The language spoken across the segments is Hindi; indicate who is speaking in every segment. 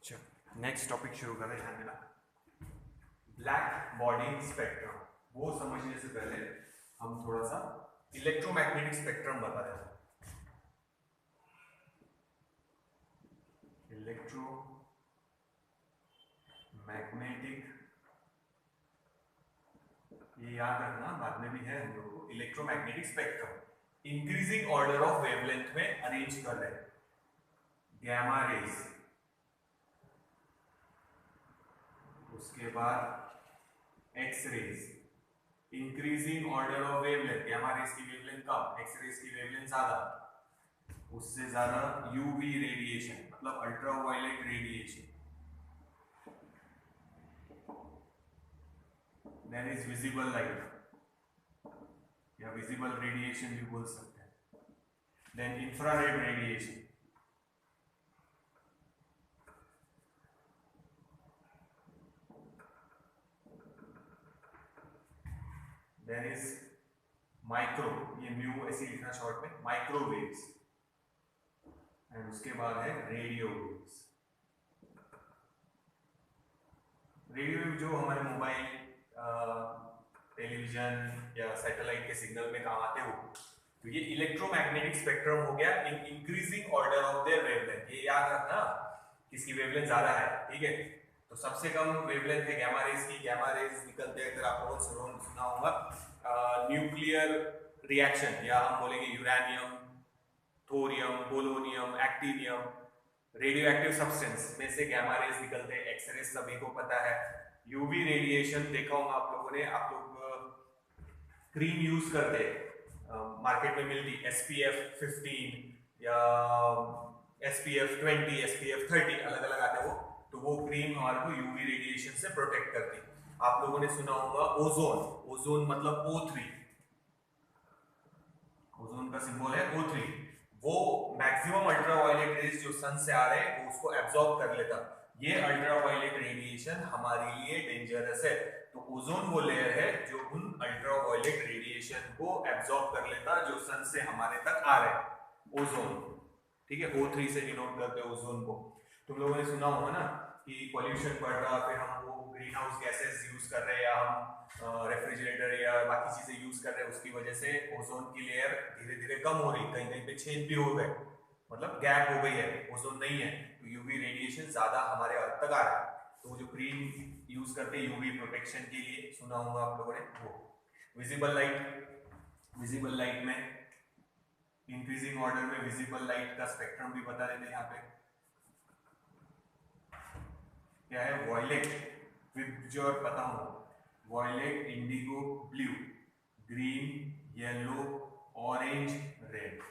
Speaker 1: चलो नेक्स्ट टॉपिक शुरू करें। ध्यान देना, ब्लैक बॉडी स्पेक्ट्रम। वो समझने से पहले हम थोड़ा सा इलेक्ट्रोमैग्नेटिक स्पेक्ट्रम बता दें। इलेक्ट्रोमैग्नेटिक, ये याद रखना, बाद में भी है हम लोग को। Electromagnetic spectrum increasing order of wavelength में अरेंज कर रहे हैं। गैमा रेज, उसके बाद x rays, increasing order of wavelength. Gamma rays की वेवलेंथ कम, एक्स रेज की वेवलेंथ ज्यादा, उससे ज्यादा यूवी रेडिएशन मतलब ultraviolet radiation. Then is visible light या विजिबल रेडिएशन भी बोल सकते हैं। Then infrared radiation, then is micro, ये म्यू ऐसे लिखना शॉर्ट में, माइक्रोवेव्स। एंड उसके बाद है रेडियो वेव्स। रेडियो वेव जो हमारे मोबाइल, टेलीविजन या सैटेलाइट के सिग्नल में काम आते हो। तो ये इलेक्ट्रोमैग्नेटिक स्पेक्ट्रम हो गया in increasing order of their wavelength. ये याद रखना किसकी वेवलेंथ ज्यादा है, ठीक है। तो सबसे कम वेवलेंथ है गैमा रेज की। गैमा रेज निकलते हैं, अगर आप लोगों ने सुना होगा, न्यूक्लियर रिएक्शन, या हम बोलेंगे uranium, thorium, polonium, actinium, radio active substance में से गैमा रेज निकलते हैं। एक्स रेज सभी को पता है। यूवी रेडिएशन देखा होगा आप लोगों ने, आप लोग क्रीम यूज करते हैं, मार्केट में मिलती SPF 15 या SPF 20, SPF 30, अलग अलग आते हैं वो। तो वो क्रीम हमारे को यूवी रेडिएशन से प्रोटेक्ट करती है। आप लोगों ने सुना होगा ओजोन, ओजोन मतलब O3, ओजोन का सिंबल है O3। वो मैक्सिमम अल्ट्रावायलेट रेज जो सन से आ रहे हैं वो उसको एब्जॉर्ब कर लेता। ये अल्ट्रावायलेट रेडिएशन हमारे लिए डेंजरस है। तो ओजोन वो लेयर है जो उन अल्ट्रावायलेट रेडिएशन को एब्जॉर्ब कर लेता जो सन से हमारे तक आ रहे हैं। ओजोन, ठीक है, O3 से डिनोट करते हैं ओजोन को। तुम लोगों ने सुना होगा ना कि पॉल्यूशन बढ़ रहा, फिर हम वो ग्रीन हाउस गैसेस यूज कर रहे हैं, या हम रेफ्रिजरेटर या बाकी चीजें यूज कर रहे हैं, उसकी वजह से ओजोन की लेयर धीरे धीरे कम हो रही, कहीं कहीं पे छेद भी हो गए, मतलब गैप हो गई है, ओजोन नहीं है। तो यूवी रेडिएशन ज्यादा हमारे अर्थ तक आ रहा है। तो जो क्रीम यूज करते हैं यूवी प्रोटेक्शन के लिए, सुना होगा आप लोगों ने वो। विजिबल लाइट, विजिबल लाइट में इंक्रीजिंग ऑर्डर में विजिबल लाइट का स्पेक्ट्रम भी बता देते हैं यहाँ पे। क्या है? वॉयलेट, जो पता हो, violet, indigo, blue, green, yellow, orange, red,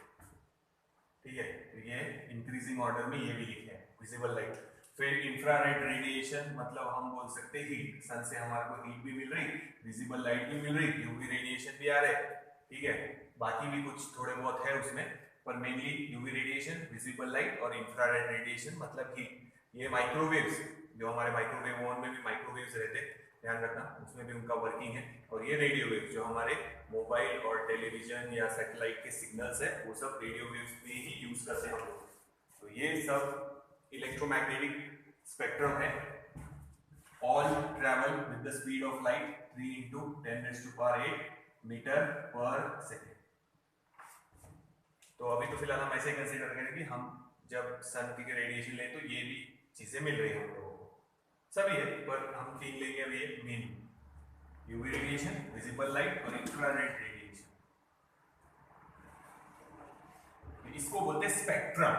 Speaker 1: ठीक है। तो ये इंक्रीजिंग ऑर्डर में ये भी लिखे हैं विजिबल लाइट। फिर इंफ्रारेड रेडिएशन मतलब हम बोल सकते हैं हीट, सन से हमारे को हीट भी मिल रही, विजिबल लाइट भी मिल रही, यूवी रेडिएशन भी आ रहे, ठीक है। बाकी भी कुछ थोड़े बहुत है उसमें, पर mainly UV radiation, visible light और इंफ्रारेड रेडिएशन मतलब हीट। ये माइक्रोवेव्स, जो हमारे माइक्रोवेव ओवन में भी माइक्रोवेव्स रहते हैं, ध्यान रखना, उसमें भी उनका वर्किंग है। और ये रेडियो वेव्स जो हमारे मोबाइल और टेलीविजन या सैटेलाइट के सिग्नल्स है, वो सब रेडियो वेव्स में ही यूज करते हैं हम लोग। तो ये सब इलेक्ट्रोमैग्नेटिक स्पेक्ट्रम है। All travel with the speed of light 3 × 10⁸ metre per second. तो अभी तो फिलहाल हम ऐसे कंसीडर करें कि हम जब सन की रेडिएशन लें तो ये भी चीजें मिल रही है हम लोगों को, सभी है, पर हम तीन लेंगे अभी ये main, UV radiation, visible light और इंफ्रारेड रेडिएशन। इसको बोलते हैं स्पेक्ट्रम,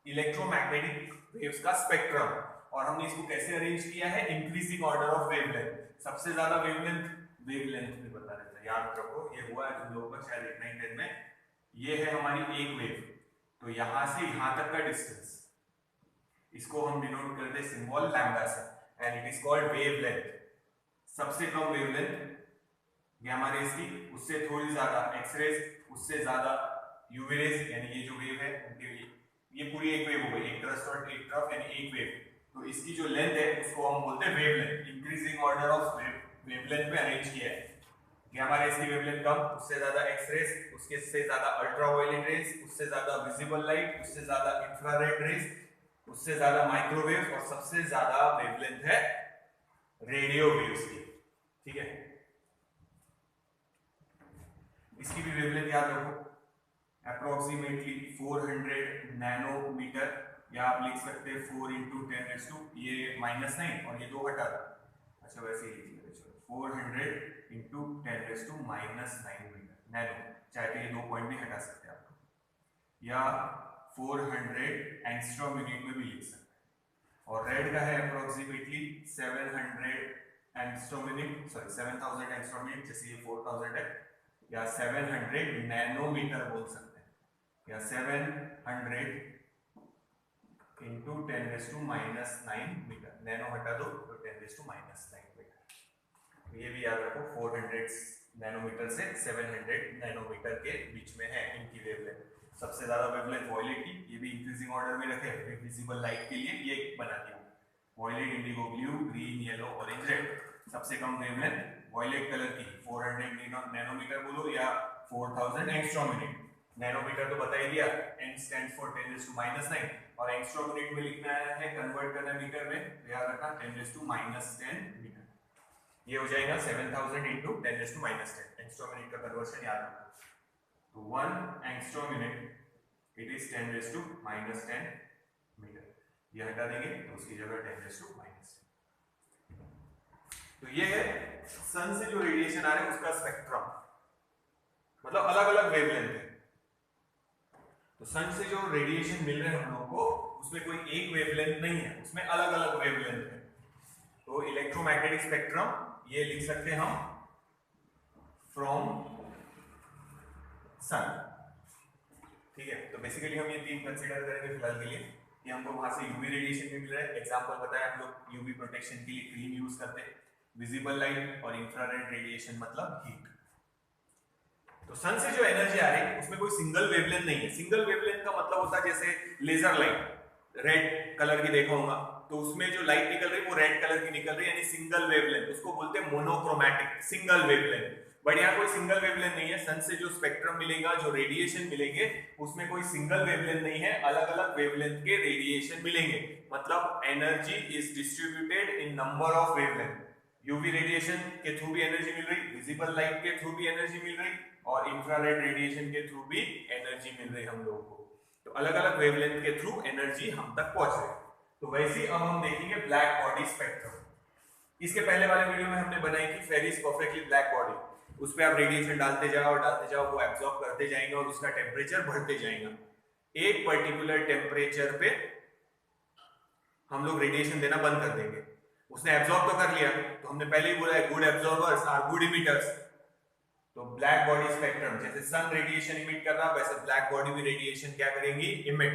Speaker 1: इलेक्ट्रोमैग्नेटिक वेव्स का स्पेक्ट्रम। और हमने इसको कैसे अरेंज किया है? Increasing order of wavelength. सबसे ज्यादा वेवलेंथ, वेवलेंथ भी बता देता है, याद रखो, ये हुआ है तुम लोगों का शायद 8, 9, 10 में। ये है हमारी एक वेव, तो यहां से यहां तक का डिस्टेंस, इसको हम डिनोट करते हैं सिंबल लैम्डा से, and it is called wavelength. सबसे कम वेवलेंथ गैमा रेज की, उससे थोड़ी ज्यादा एक्स रेज, उससे ज्यादा यूवी रेज, यानी ये जो वेव है उनके लिए, ये पूरी एक वेव हो गई, एक तरफ और एक तरफ, यानी एक वेव। तो इसकी जो लेंथ है उसको हम बोलते हैं wavelength. Increasing order of wavelength में अरेंज किया है। गैमा रेज की वेवलेंथ कम, उससे ज्यादा एक्स रेज, उसके से ज्यादा अल्ट्रावायलेट रेज, उससे ज्यादा विजिबल लाइट, उससे ज्यादा इंफ्रारेड रेज, उससे ज्यादा माइक्रोवेव और सबसे ज्यादा वेवलेंथ है रेडियो वेव्स की। ठीक है, इसकी भी वेवलेंथ याद रखो, अप्रोक्सीमेटली 400 नैनोमीटर, या आप लिख सकते हैं 4 × 10⁻, ये -9 और ये 2 हटा दो, अच्छा वैसे ही लिख लेते चलो, 400 × 10⁻⁻9 मीटर नैनो, चाहे तो ये 2 पॉइंट भी हटा सकते हैं आप, या 400 एंगस्ट्रॉम यूनिट में भी लिख सकते हैं। और रेड का है approximately 700 angstrom unit, sorry 7000 angstrom unit, जैसे ये 4000 है, या 700 नैनोमीटर बोल सकते हैं, या 700 × 10⁻⁹ मीटर, नैनो हटा दो तो 10⁻⁹ मीटर। ये भी याद रखो, 400 नैनोमीटर से 700 नैनोमीटर के बीच में है इनकी वेवलेंथ। सबसे ज्यादा वेवलेंथ वॉयलेट की, ये भी इंक्रीजिंग ऑर्डर में रखे, विजिबल लाइट के लिए ये बना दिया, violet, indigo blue, green, yellow, orange, red. सबसे कम वेवलेंथ वॉयलेट कलर की 400 नैनोमीटर बोलो या 4000 एंगस्ट्रॉम यूनिट। नैनोमीटर तो बता ही दिया, n स्टैंड्स फॉर 10⁻⁹, और एंगस्ट्रॉम यूनिट में लिखना है, कन्वर्ट करना मीटर में, याद रखना 10⁻⁻10 मीटर। ये हो जाएगा 7000 × 10⁻⁻10, एंगस्ट्रॉम यूनिट का कन्वर्शन याद रखना। तो 1 angstrom unit it is 10⁻⁻10 metre. ये हटा देंगे तो उसकी जगह 10⁻⁻10। तो ये है सन से जो रेडिएशन आ रहा है उसका स्पेक्ट्रम, मतलब अलग अलग वेवलेंथ है। तो सन से जो रेडिएशन मिल रहे हैं हम लोगों को, उसमें कोई एक वेवलेंथ नहीं है, उसमें अलग अलग वेवलेंथ है। तो इलेक्ट्रोमैग्नेटिक स्पेक्ट्रम ये लिख सकते हैं हम फ्रॉम सन। ठीक है, तो बेसिकली हम ये 3 कंसीडर करेंगे फिलहाल के लिए, कि हमको वहां से यूवी रेडिएशन भी मिल रहा है। एग्जांपल बताया, हम लोग यूवी प्रोटेक्शन के लिए क्रीम यूज करते हैं, विजिबल लाइट और इंफ्रारेड रेडिएशन मतलब हीट। तो सन से जो एनर्जी आ रही है उसमें कोई सिंगल वेवलेंथ नहीं है। सिंगल वेवलेंथ का मतलब होता है जैसे लेजर लाइट, रेड कलर की देखा होगा, तो उसमें जो लाइट निकल रही है वो रेड कलर की निकल रही है, यानी सिंगल वेवलेंथ, उसको बोलते हैं मोनोक्रोमैटिक, सिंगल वेवलेंथ। बट यहाँ कोई सिंगल वेवलेंथ नहीं है। सन से जो स्पेक्ट्रम मिलेगा, जो रेडिएशन मिलेंगे, उसमें कोई सिंगल वेवलेंथ नहीं है, अलग अलग वेवलेंथ के रेडिएशन मिलेंगे। मतलब energy is distributed in number of wavelength. UV radiation के थ्रू भी एनर्जी मिल रही, विजिबल लाइट के थ्रू भी एनर्जी मिल रही, और इंफ्रारेड रेडिएशन के थ्रू भी एनर्जी मिल रही हम लोगों को। तो अलग अलग वेवलेंथ के थ्रू एनर्जी हम तक पहुंच रही। तो वैसे अब हम देखेंगे ब्लैक बॉडी स्पेक्ट्रम। इसके पहले वाले वीडियो में हमने बनाई थी फेरिस परफेक्टली ब्लैक बॉडी। उस पर आप रेडिएशन डालते जाओ, वो एब्जॉर्ब करते जाएंगे और उसका टेम्परेचर बढ़ते जाएगा। एक पर्टिकुलर टेम्परेचर पे हम लोग रेडिएशन देना बंद कर देंगे। उसने एब्जॉर्ब तो कर लिया, तो हमने पहले ही बोला है गुड एब्जॉर्बर्स आर गुड इमिटर्स। तो ब्लैक बॉडी स्पेक्ट्रम, जैसे सन रेडिएशन इमिट कर रहा, वैसे ब्लैक बॉडी भी रेडिएशन क्या करेंगी, इमिट।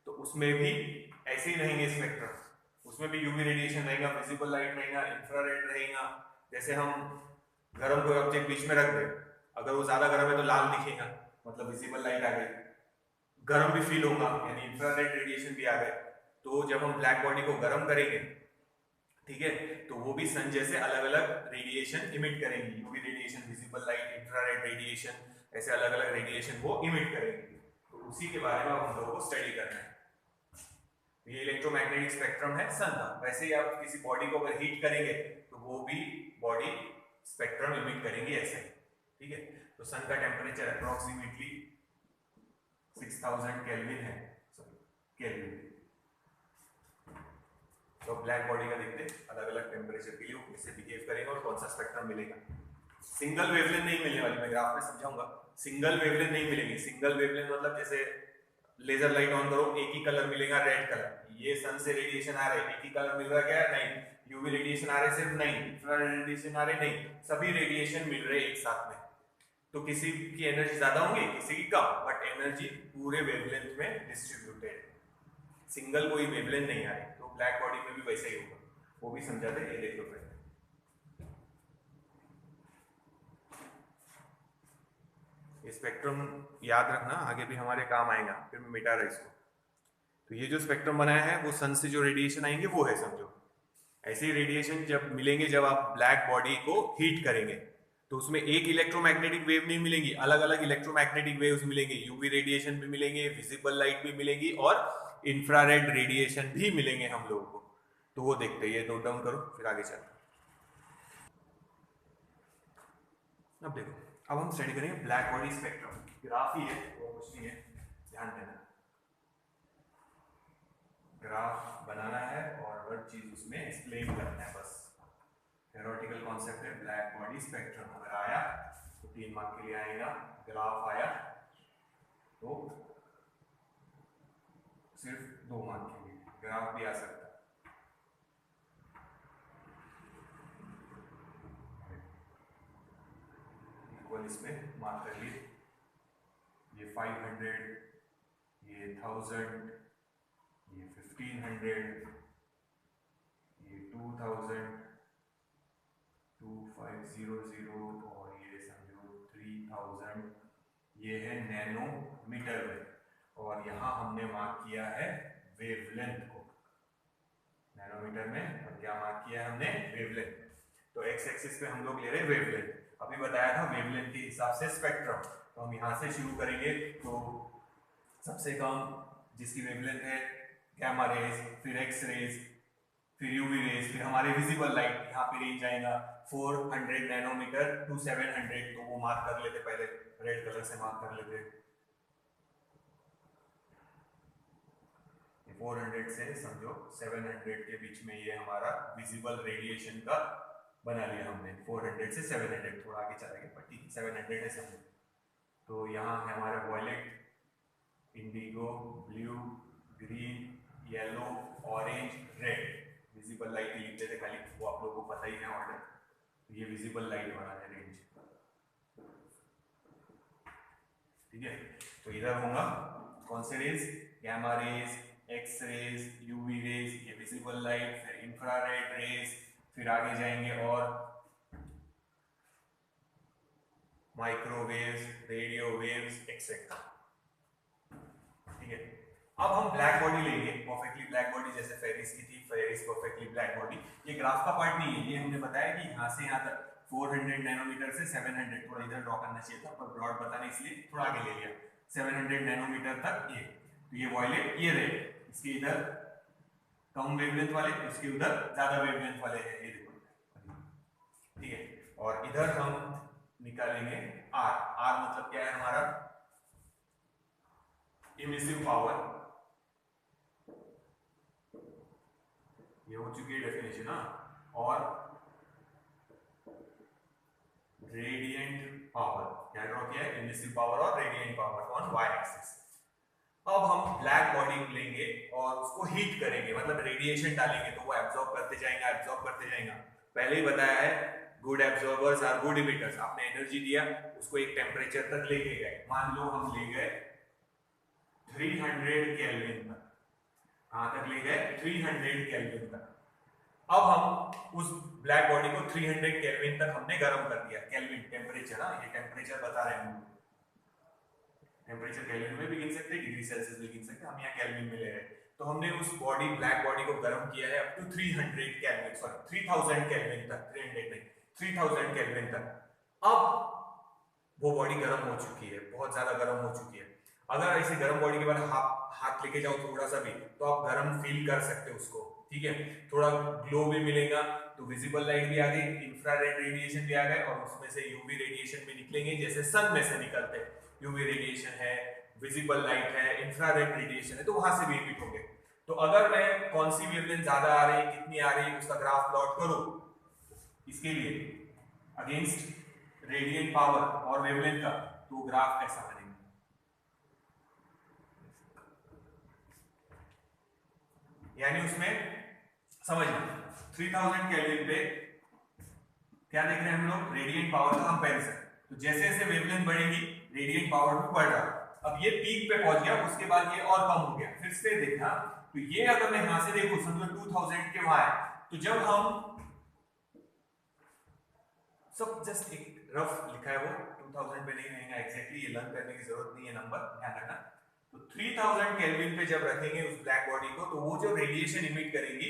Speaker 1: तो उसमें भी ऐसे ही रहेंगे स्पेक्ट्रम, उसमें भी यूवी रेडिएशन रहेगा, विजिबल लाइट रहेगा, इंफ्रारेड रहेगा। जैसे हम गर्म कोई ऑब्जेक्ट बीच में रख दे, अगर वो ज्यादा गर्म है तो लाल दिखेगा, मतलब विजिबल लाइट आ गई। गर्म भी फील होगा, यानी इंफ्रारेड रेडिएशन भी आ गए। तो जब हम ब्लैक बॉडी को गर्म करेंगे, ठीक है, तो वो भी सन जैसे अलग अलग रेडिएशन इमिट करेंगी, UV radiation, visible light, infrared radiation, ऐसे अलग अलग रेडिएशन वो इमिट करेंगी। तो उसी के बारे में हम लोगों को स्टडी करना है। ये इलेक्ट्रोमैग्नेटिक स्पेक्ट्रम है सन का। वैसे ही आप किसी बॉडी को अगर हीट करेंगे तो वो भी बॉडी स्पेक्ट्रम इमिट करेंगे ऐसे, ठीक है। तो सन का टेम्परेचर अप्रोक्सीमेटली 6000 केल्विन है, सॉरी केल्विन। तो ब्लैक बॉडी का देखते हैं अलग अलग टेम्परेचर के लिए वो कैसे बिहेव करेगा और कौन सा स्पेक्ट्रम मिलेगा। सिंगल वेवलेंथ नहीं मिलने वाली, मैं ग्राफ में समझाऊंगा। सिंगल वेवलेंथ नहीं मिलेगी। सिंगल वेवलेंथ मतलब जैसे लेजर लाइट ऑन करो, एक ही कलर मिलेगा, रेड कलर। ये सन से रेडिएशन आ रहा है, एक ही कलर मिल रहा है क्या, नहीं। यूवी रेडिएशन आ रहे सिर्फ, नहीं। इंफ्रारेड रेडिएशन आ रहे, नहीं। सभी रेडिएशन मिल रहे एक साथ में। तो किसी की एनर्जी ज्यादा होंगी, किसी की कम, बट एनर्जी पूरे वेवलेंथ में डिस्ट्रीब्यूटेड। सिंगल कोई वेवलेंथ नहीं आ रही। तो ब्लैक बॉडी में भी वैसे ही होगा, वो भी समझाते हैं, ये देख लो पहले। ये स्पेक्ट्रम याद रखना, आगे भी हमारे काम आएगा, फिर मैं मिटा रहा इसको। तो ये जो स्पेक्ट्रम बनाया है वो सन से जो रेडिएशन आएंगे वो है, समझो। ऐसे ही रेडिएशन जब मिलेंगे जब आप ब्लैक बॉडी को हीट करेंगे, तो उसमें एक इलेक्ट्रोमैग्नेटिक वेव नहीं मिलेंगी, अलग अलग इलेक्ट्रोमैग्नेटिक वेव्स मिलेंगे। यूवी रेडिएशन भी मिलेंगे, विजिबल लाइट भी मिलेंगी और इंफ्रारेड रेडिएशन भी मिलेंगे हम लोगों को। तो वो देखते हैं, ये नोट डाउन करो फिर आगे चलते। अब देखो, अब हम स्टडी करेंगे ब्लैक बॉडी स्पेक्ट्रम। ग्राफ ही है, वो कुछ नहीं है, ध्यान देना। ग्राफ बनाना है और हर चीज उसमें एक्सप्लेन करना है बस। थ्योरेटिकल कॉन्सेप्ट है ब्लैक बॉडी स्पेक्ट्रम। अगर आया तो 3 मार्क के लिए आएगा, ग्राफ आया तो सिर्फ 2 मार्क के लिए। ग्राफ भी आ सकता है। इक्वल इसमें मार्क कर लिए, ये 500, ये 1000, ये 1500, ये 2000, 2500 और ये समझो 3000। ये है नैनोमीटर में। और यहाँ हमने मार्क किया है वेवलेंथ को नैनोमीटर में। और क्या मार्क किया है हमने? वेवलेंथ। तो एक्स एक्सिस पे हम लोग ले रहे हैं वेवलेंथ। अभी बताया था वेवलेंथ के हिसाब से स्पेक्ट्रम। तो हम यहाँ से शुरू करेंगे। तो सबसे कम जिसकी वेवलेंथ है गामा रेज, फिर एक्स रेज, फिर यूवी रेज, फिर हमारे विजिबल लाइट। यहाँ पे रेंज आएगा 400 नैनोमीटर टू 700। तो वो मार्क कर लेते, पहले रेड कलर से मार्क कर लेते। 400 से समझो 700 के बीच में ये हमारा विजिबल रेडिएशन का बना लिया हमने। 400 से 700, थोड़ा आगे चलेंगे पर ठीक 700 है समझो। तो यहाँ है हमारा violet, indigo, blue, green, yellow, orange, red. Visible light लिख देते खाली, वो आप लोगों को पता ही है ऑर्डर। तो ये विजिबल लाइट वाला है रेंज, ठीक है। तो इधर होगा कौन से rays? Gamma rays, x rays, UV rays, ये विजिबल लाइट, फिर इंफ्रारेड रेज, फिर आगे जाएंगे और माइक्रोवेव्स, रेडियो वेव्स एक्सेट्रा, ठीक है। अब हम ब्लैक बॉडी लेंगे, परफेक्टली ब्लैक बॉडी जैसे फेरिस की थी, फेरिस परफेक्टली ब्लैक बॉडी। ये ग्राफ का पार्ट नहीं है, ये हमने बताया कि यहाँ से यहाँ तक 400 नैनोमीटर से 700, थोड़ा इधर ड्रॉ करना चाहिए था पर ब्रॉड बताने इसलिए थोड़ा आगे ले लिया। 700 नैनोमीटर तक ये। तो ये वॉयलेट, ये रेड, इसके इधर कम वेवलेंथ वाले, इसके उधर ज्यादा वेवलेंथ वाले हैं, ये देखो, ठीक है। और इधर हम निकालेंगे आर। आर मतलब क्या है हमारा? Emissive power. ये हो चुकी है डेफिनेशन ना। और रेडिएंट पावर, क्या ड्रॉ किया है? इमिसिव पावर और radiant power on y axis. अब हम ब्लैक बॉडी लेंगे और उसको हीट करेंगे, मतलब रेडिएशन डालेंगे तो वो एब्जॉर्ब करते जाएगा, एब्जॉर्ब करते जाएगा। पहले ही बताया है गुड एब्जॉर्बर्स आर गुड इमिटर्स। आपने एनर्जी दिया, उसको एक टेम्परेचर तक लेके गए। मान लो हम ले गए 300 केल्विन तक। कहां तक ले गए? 300 केल्विन तक। अब हम उस ब्लैक बॉडी को 300 केल्विन तक हमने गर्म कर दिया। केल्विन टेम्परेचर, ये टेम्परेचर बता रहे हैं हम। टेम्परेचर केल्विन में भी गिन सकते हैं, डिग्री सेल्सियस भी गिन सकते हैं, हम यहाँ केल्विन में ले रहे हैं। तो हमने उस बॉडी, ब्लैक बॉडी को गर्म किया है up to 300 kelvin, sorry 3000 kelvin तक, 300 नहीं 3000 केल्विन तक। अब वो बॉडी गर्म हो चुकी है, बहुत ज्यादा गर्म हो चुकी है। अगर ऐसे गर्म बॉडी के बाद हाथ लेके जाओ थोड़ा सा भी, तो आप गर्म फील कर सकते हो उसको, ठीक है। थोड़ा ग्लो भी मिलेगा। तो विजिबल लाइट भी आ गई, इंफ्रारेड रेडिएशन भी आ गए, और उसमें से यूवी रेडिएशन भी निकलेंगे जैसे सन में से निकलते हैं। यूवी रेडिएशन है, विजिबल लाइट है, इंफ्रारेड रेडिएशन है, तो वहां से भी इमिट होंगे। तो अगर मैं कौन सी वेवलेंथ ज्यादा आ रही है, कितनी आ रही है, उसका ग्राफ प्लॉट करूं, इसके लिए अगेंस्ट रेडिएंट पावर और वेवलेंथ का, तो ग्राफ कैसा बनेगा? यानी उसमें समझना 3000 केल्विन पे क्या देख रहे हैं हम लोग? रेडिएंट पावर का कंपैरिजन। तो जैसे जैसे वेवलेंथ बढ़ेगी रेडिएंट पावर भी बढ़ रहा है। अब ये पीक पे पहुंच गया, उसके बाद ये और कम हो गया। फिर से देखना, तो ये अगर मैं यहां से देखूं, समझो 2000 के वहां है, तो जब हम सब जस्ट एक रफ लिखा है, वो 2000 पे नहीं रहेगा एग्जैक्टली, ये लर्न करने की जरूरत नहीं है, नंबर ध्यान रखना। तो 3000 केल्विन पे जब रखेंगे उस ब्लैक बॉडी को, तो वो जो रेडिएशन इमिट करेगी,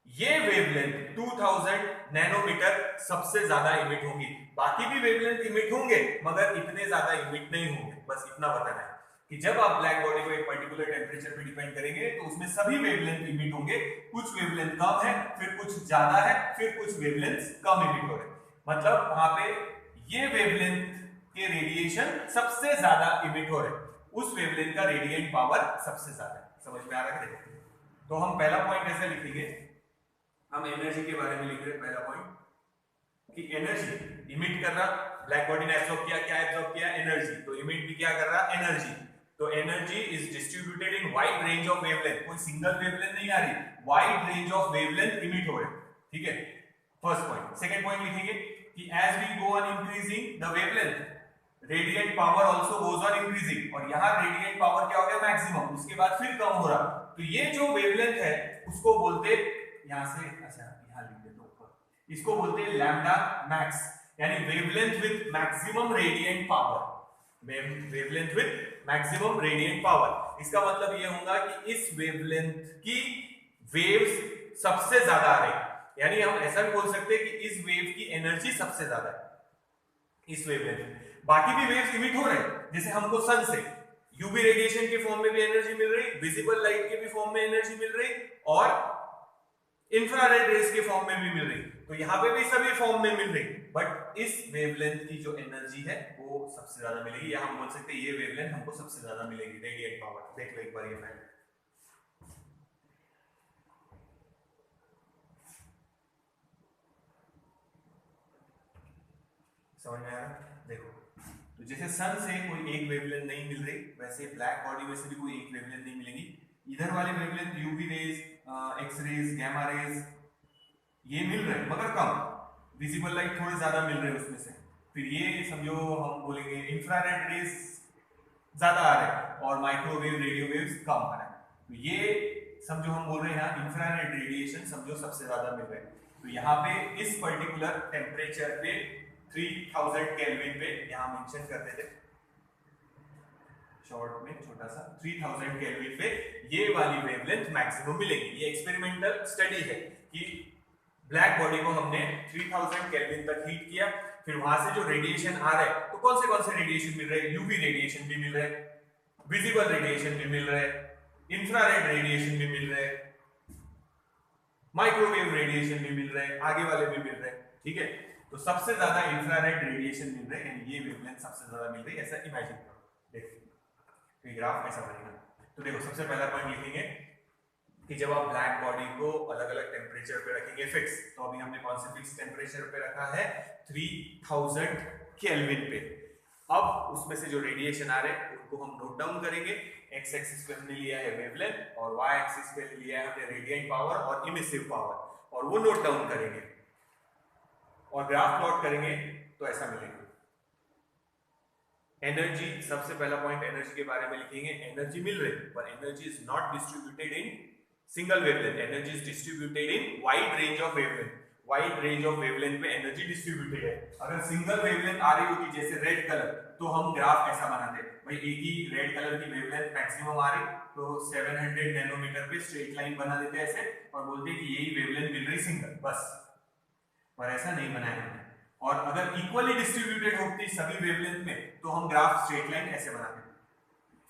Speaker 1: ये वेवलेंथ 2000 नैनोमीटर सबसे ज्यादा इमिट होगी। बाकी भी वेवलेंथ इमिट होंगे मगर इतने ज्यादा इमिट नहीं होंगे। बस इतना बताना है कि जब आप ब्लैक बॉडी को एक पर्टिकुलर टेम्परेचर पे डिपेंड करेंगे तो उसमें सभी वेवलेंथ इमिट होंगे, कुछ वेवलेंथ कम है, फिर कुछ ज्यादा है, फिर कुछ वेवलेंथ कम इमिट हो रहे हैं। मतलब वहां पे ये वेवलेंथ के रेडिएशन सबसे ज्यादा इमिट हो रहे हैं, उस वेवलेंथ का रेडिएंट पावर सबसे ज्यादा है। समझ में आ रहा है? तो हम पहला पॉइंट ऐसे लिखेंगे, हम एनर्जी के बारे में लिख रहे हैं। पहला पॉइंट कि एनर्जी इमिट कर रहा, ब्लैक बॉडी ने एब्सॉर्ब किया, क्या एब्सॉर्ब किया? एनर्जी। तो इमिट भी क्या कर रहा? एनर्जी। तो energy is distributed in wide range of wavelength, कोई सिंगल वेवलेंथ नहीं आ रही, wide range of wavelength emit हो रहे। ठीक है, फर्स्ट पॉइंट। सेकंड पॉइंट लिखेंगे कि as we go on increasing the wavelength radiant power also goes on increasing, और यहां रेडिएंट पावर क्या हो गया? मैक्सिमम, उसके बाद फिर कम हो रहा। तो ये जो वेवलेंथ है उसको बोलते, यहां से अच्छा यहां लिख देता हूं ऊपर, इसको बोलते हैं लैम्डा मैक्स, यानी wavelength with maximum radiant power. Wavelength with maximum radiant power, इसका मतलब ये होगा कि इस वेवलेंथ की वेव्स सबसे ज्यादा आ रही, यानी हम ऐसा भी बोल सकते हैं कि इस वेव की एनर्जी सबसे ज्यादा है इस वेवलेंथ। बाकी भी वेव्स इमिट हो रहे हैं, जैसे हमको सन से यूवी रेडिएशन के फॉर्म में भी एनर्जी मिल रही, विजिबल लाइट के भी फॉर्म में एनर्जी मिल रही, और इंफ्रारेड रेस के फॉर्म में भी मिल रही। तो यहां पे भी सभी फॉर्म में मिल रही, बट इस वेवलेंथ की जो एनर्जी है वो सबसे ज्यादा मिलेगी, या हम बोल सकते हैं ये वेवलेंथ हमको सबसे ज्यादा मिलेगी, रेडिएंट पावर। देख लो एक बार ये पहले, समझ में आ रहा है? देखो, तो जैसे सन से कोई एक वेवलेंथ नहीं मिल रही, वैसे ब्लैक बॉडी में से भी कोई एक वेवलेंथ नहीं मिलेगी। इधर वाले wavelength UV rays, x rays, gamma rays ये मिल रहे हैं मगर कम, विजिबल लाइट थोड़े ज्यादा मिल रहे हैं उसमें से। फिर ये समझो हम बोलेंगे इंफ्रारेड रेज ज्यादा आ रहे हैं और माइक्रोवेव रेडियो वेव्स कम आ रहे हैं। तो ये समझो हम बोल रहे हैं इंफ्रारेड रेडिएशन समझो सबसे ज्यादा मिल रहे हैं। तो यहाँ पे इस पर्टिकुलर टेम्परेचर पे 3000 केल्विन पे यहाँ मेंशन कर देते शॉर्ट में छोटा सा, 3000 केल्विन पे ये वाली वेवलेंथ मैक्सिमम मिलेगी। ये एक्सपेरिमेंटल स्टडी है कि ब्लैक बॉडी को हमने 3000 केल्विन तक हीट किया, फिर वहां से जो रेडिएशन आ रहा है, तो कौन से रेडिएशन मिल रहे हैं? यूवी रेडिएशन भी मिल रहे हैं, विजिबल रेडिएशन भी मिल रहे हैं, इंफ्रारेड रेडिएशन भी मिल रहे हैं, माइक्रोवेव रेडिएशन भी मिल रहे हैं, आगे वाले भी मिल रहे हैं। ठीक है, तो सबसे ज्यादा इंफ्रारेड रेडिएशन मिल रहे हैं, ये वेवलेंथ सबसे ज्यादा मिल रही है, ऐसा इमेजिन करो। देखो ये ग्राफ ऐसा बनेगा। तो देखो सबसे पहला पॉइंट लिखेंगे कि जब आप ब्लैक बॉडी को अलग अलग टेम्परेचर पे रखेंगे फिक्स, तो अभी हमने कौन से फिक्स टेम्परेचर पे रखा है? 3000 केल्विन पे। अब उसमें से जो रेडिएशन आ रहे हैं उनको हम नोट डाउन करेंगे। एक्स एक्सिस पे हमने लिया है वेवलेंथ और वाई एक्सिस पे लिया है हमने रेडिएंट पावर और इमिसिव पावर, और वो नोट डाउन करेंगे और ग्राफ प्लॉट करेंगे तो ऐसा मिलेगा। एनर्जी, सबसे पहला पॉइंट एनर्जी के बारे में लिखेंगे। एनर्जी मिल रही है पर energy is not distributed in single wavelength, energy is distributed in wide range of wavelength. Wide range of wavelength में एनर्जी डिस्ट्रीब्यूटेड है। अगर सिंगल वेवलेंथ आ रही होती जैसे रेड कलर, तो हम ग्राफ ऐसा बनाते, भाई एक ही रेड कलर की वेवलेंथ मैक्सिमम आ रही तो 700 नैनोमीटर पे स्ट्रेट लाइन बना देते ऐसे और बोलते कि यही वेवलेंथ मिल रही सिंगल, बस। पर ऐसा नहीं बनाया हमने। और अगर इक्वली डिस्ट्रीब्यूटेड होती सभी वेवलेंथ में तो हम ग्राफ स्ट्रेट लाइन ऐसे बनाते।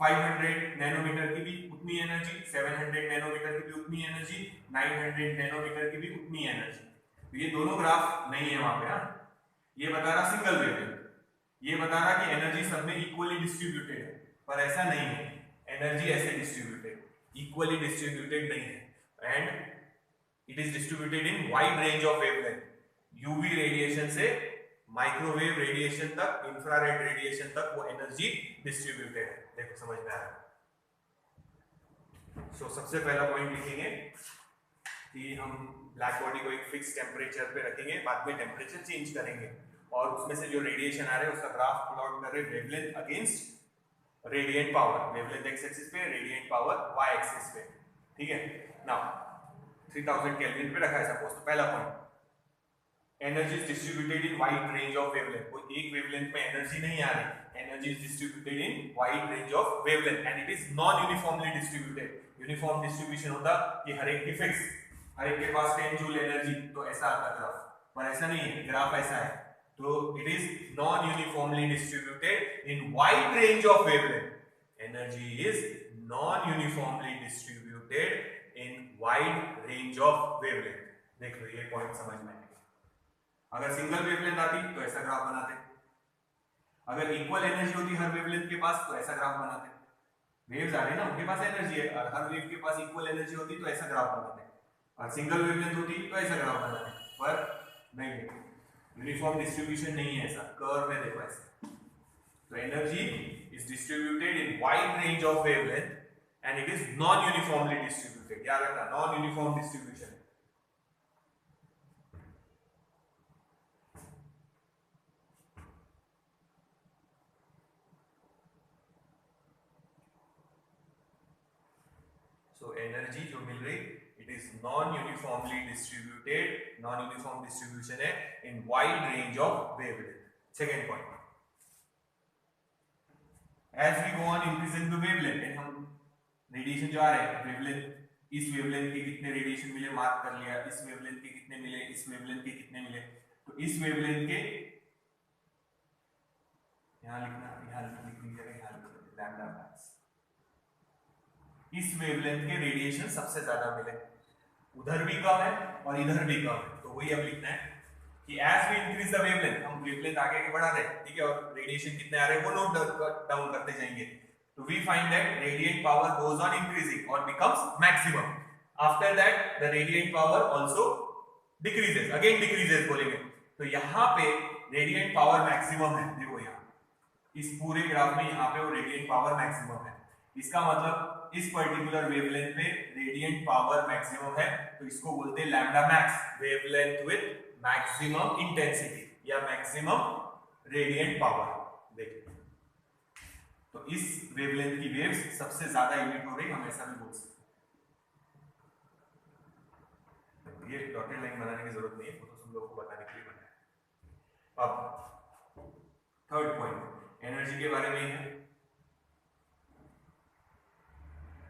Speaker 1: 500 नैनोमीटर की भी उतनी एनर्जी, 700 नैनोमीटर की भी उतनी एनर्जी, 900 नैनोमीटर की भी उतनी एनर्जी। तो ये दोनों ग्राफ नहीं है वहां पे। हाँ, ये बता रहा सिंगल वेवलेंथ, ये बता रहा कि एनर्जी सब में इक्वली डिस्ट्रीब्यूटेड है, पर ऐसा नहीं है। एनर्जी ऐसे डिस्ट्रीब्यूटेड, इक्वली डिस्ट्रीब्यूटेड नहीं है, and it is distributed in wide range of wavelength. UV radiation से माइक्रोवेव रेडिएशन तक, इंफ्रारेड रेडिएशन तक वो एनर्जी डिस्ट्रीब्यूटेड है। देखो समझ में आ रहा है? सो सबसे पहला पॉइंट लिखेंगे कि हम ब्लैक बॉडी को एक फिक्स टेम्परेचर पे रखेंगे, बाद में टेम्परेचर चेंज करेंगे और उसमें से जो रेडिएशन आ रहे हैं उसका ग्राफ प्लॉट कर रहे हैं wavelength against radiant power. Wavelength x axis पे, रेडिएंट पावर वाई एक्सिस पे। ठीक है, नाउ 3000 केल्विन पे रखा है सपोज। तो पहला point, energy is distributed in wide range of wavelength. कोई एक वेवलेंथ में एनर्जी नहीं आ रही, energy is distributed in wide range of wavelength and it is non uniformly distributed. Uniform distribution होता कि हर एक की फिक्स, हर एक के पास 10 जूल एनर्जी, तो ऐसा आता ग्राफ, पर ऐसा नहीं है, ग्राफ ऐसा है। तो it is non uniformly distributed in wide range of wavelength. Energy is non uniformly distributed in wide range of wavelength. देख लो ये पॉइंट समझ में आएगा। अगर सिंगल वेवलेंथ आती तो ऐसा ग्राफ बनाते, अगर इक्वल एनर्जी होती हर वेवलेंथ के पास तो ऐसा ग्राफ बनाते। वेव्स आ रही ना, उनके पास एनर्जी है और हर वेव के पास इक्वल एनर्जी होती तो ऐसा ग्राफ बनाते, और सिंगल वेवलेंथ होती तो ऐसा ग्राफ बनाते, पर नहीं, यूनिफॉर्म डिस्ट्रीब्यूशन नहीं है ऐसा। कर्व में देखो ऐसा, तो energy is distributed in wide range of wavelength and it is non uniformly distributed. याद रखना, non uniform distribution. So energy जो मिल रही it is non uniformly distributed, non uniform distribution है in wide range of wavelength. Second point, as we go on increasing the wavelength, हम रेडिएशन जो आ रहे हैं वेवलेंथ, इस वेवलेंथ के कितने रेडिएशन मिले मार्क कर लिया, इस वेवलेंथ के कितने मिले, इस वेवलेंथ के कितने मिले, तो इस वेवलेंथ के यहां लिखना, यहां लिखनी जगह यहां लिखो लैम्डा मैक्स। इस वेवलेंथ के रेडिएशन सबसे ज्यादा मिले, उधर भी कम है और इधर भी कम है, तो वही अब लिखना है कि as we increase the wavelength, हम वेवलेंथ आगे आगे बढ़ा रहे हैं, ठीक है, और रेडिएशन कितने आ रहे हैं वो नोट डाउन करते जाएंगे, तो we find that radiate power goes on increasing और becomes maximum. After that the radiate power also decreases, again decreases बोलेंगे, तो यहां पे रेडिएट पावर मैक्सिमम है। देखो यहां इस पूरे ग्राफ में यहां पे वो रेडिएट पावर मैक्सिमम है, इसका मतलब इस पर्टिकुलर वेवलेंथ पे रेडिएंट पावर मैक्सिमम है, तो इसको बोलते हैं lambda max, wavelength with maximum intensity या मैक्सिमम रेडिएंट पावर। देखिए, तो इस वेवलेंथ की वेव्स सबसे ज्यादा इमिट हो रही, हम ऐसा भी बोल सकते हैं। ये डॉटेड लाइन बनाने की जरूरत नहीं है, वो तो तुम लोगों को बताने के लिए बनाया। अब थर्ड पॉइंट एनर्जी के बारे में है।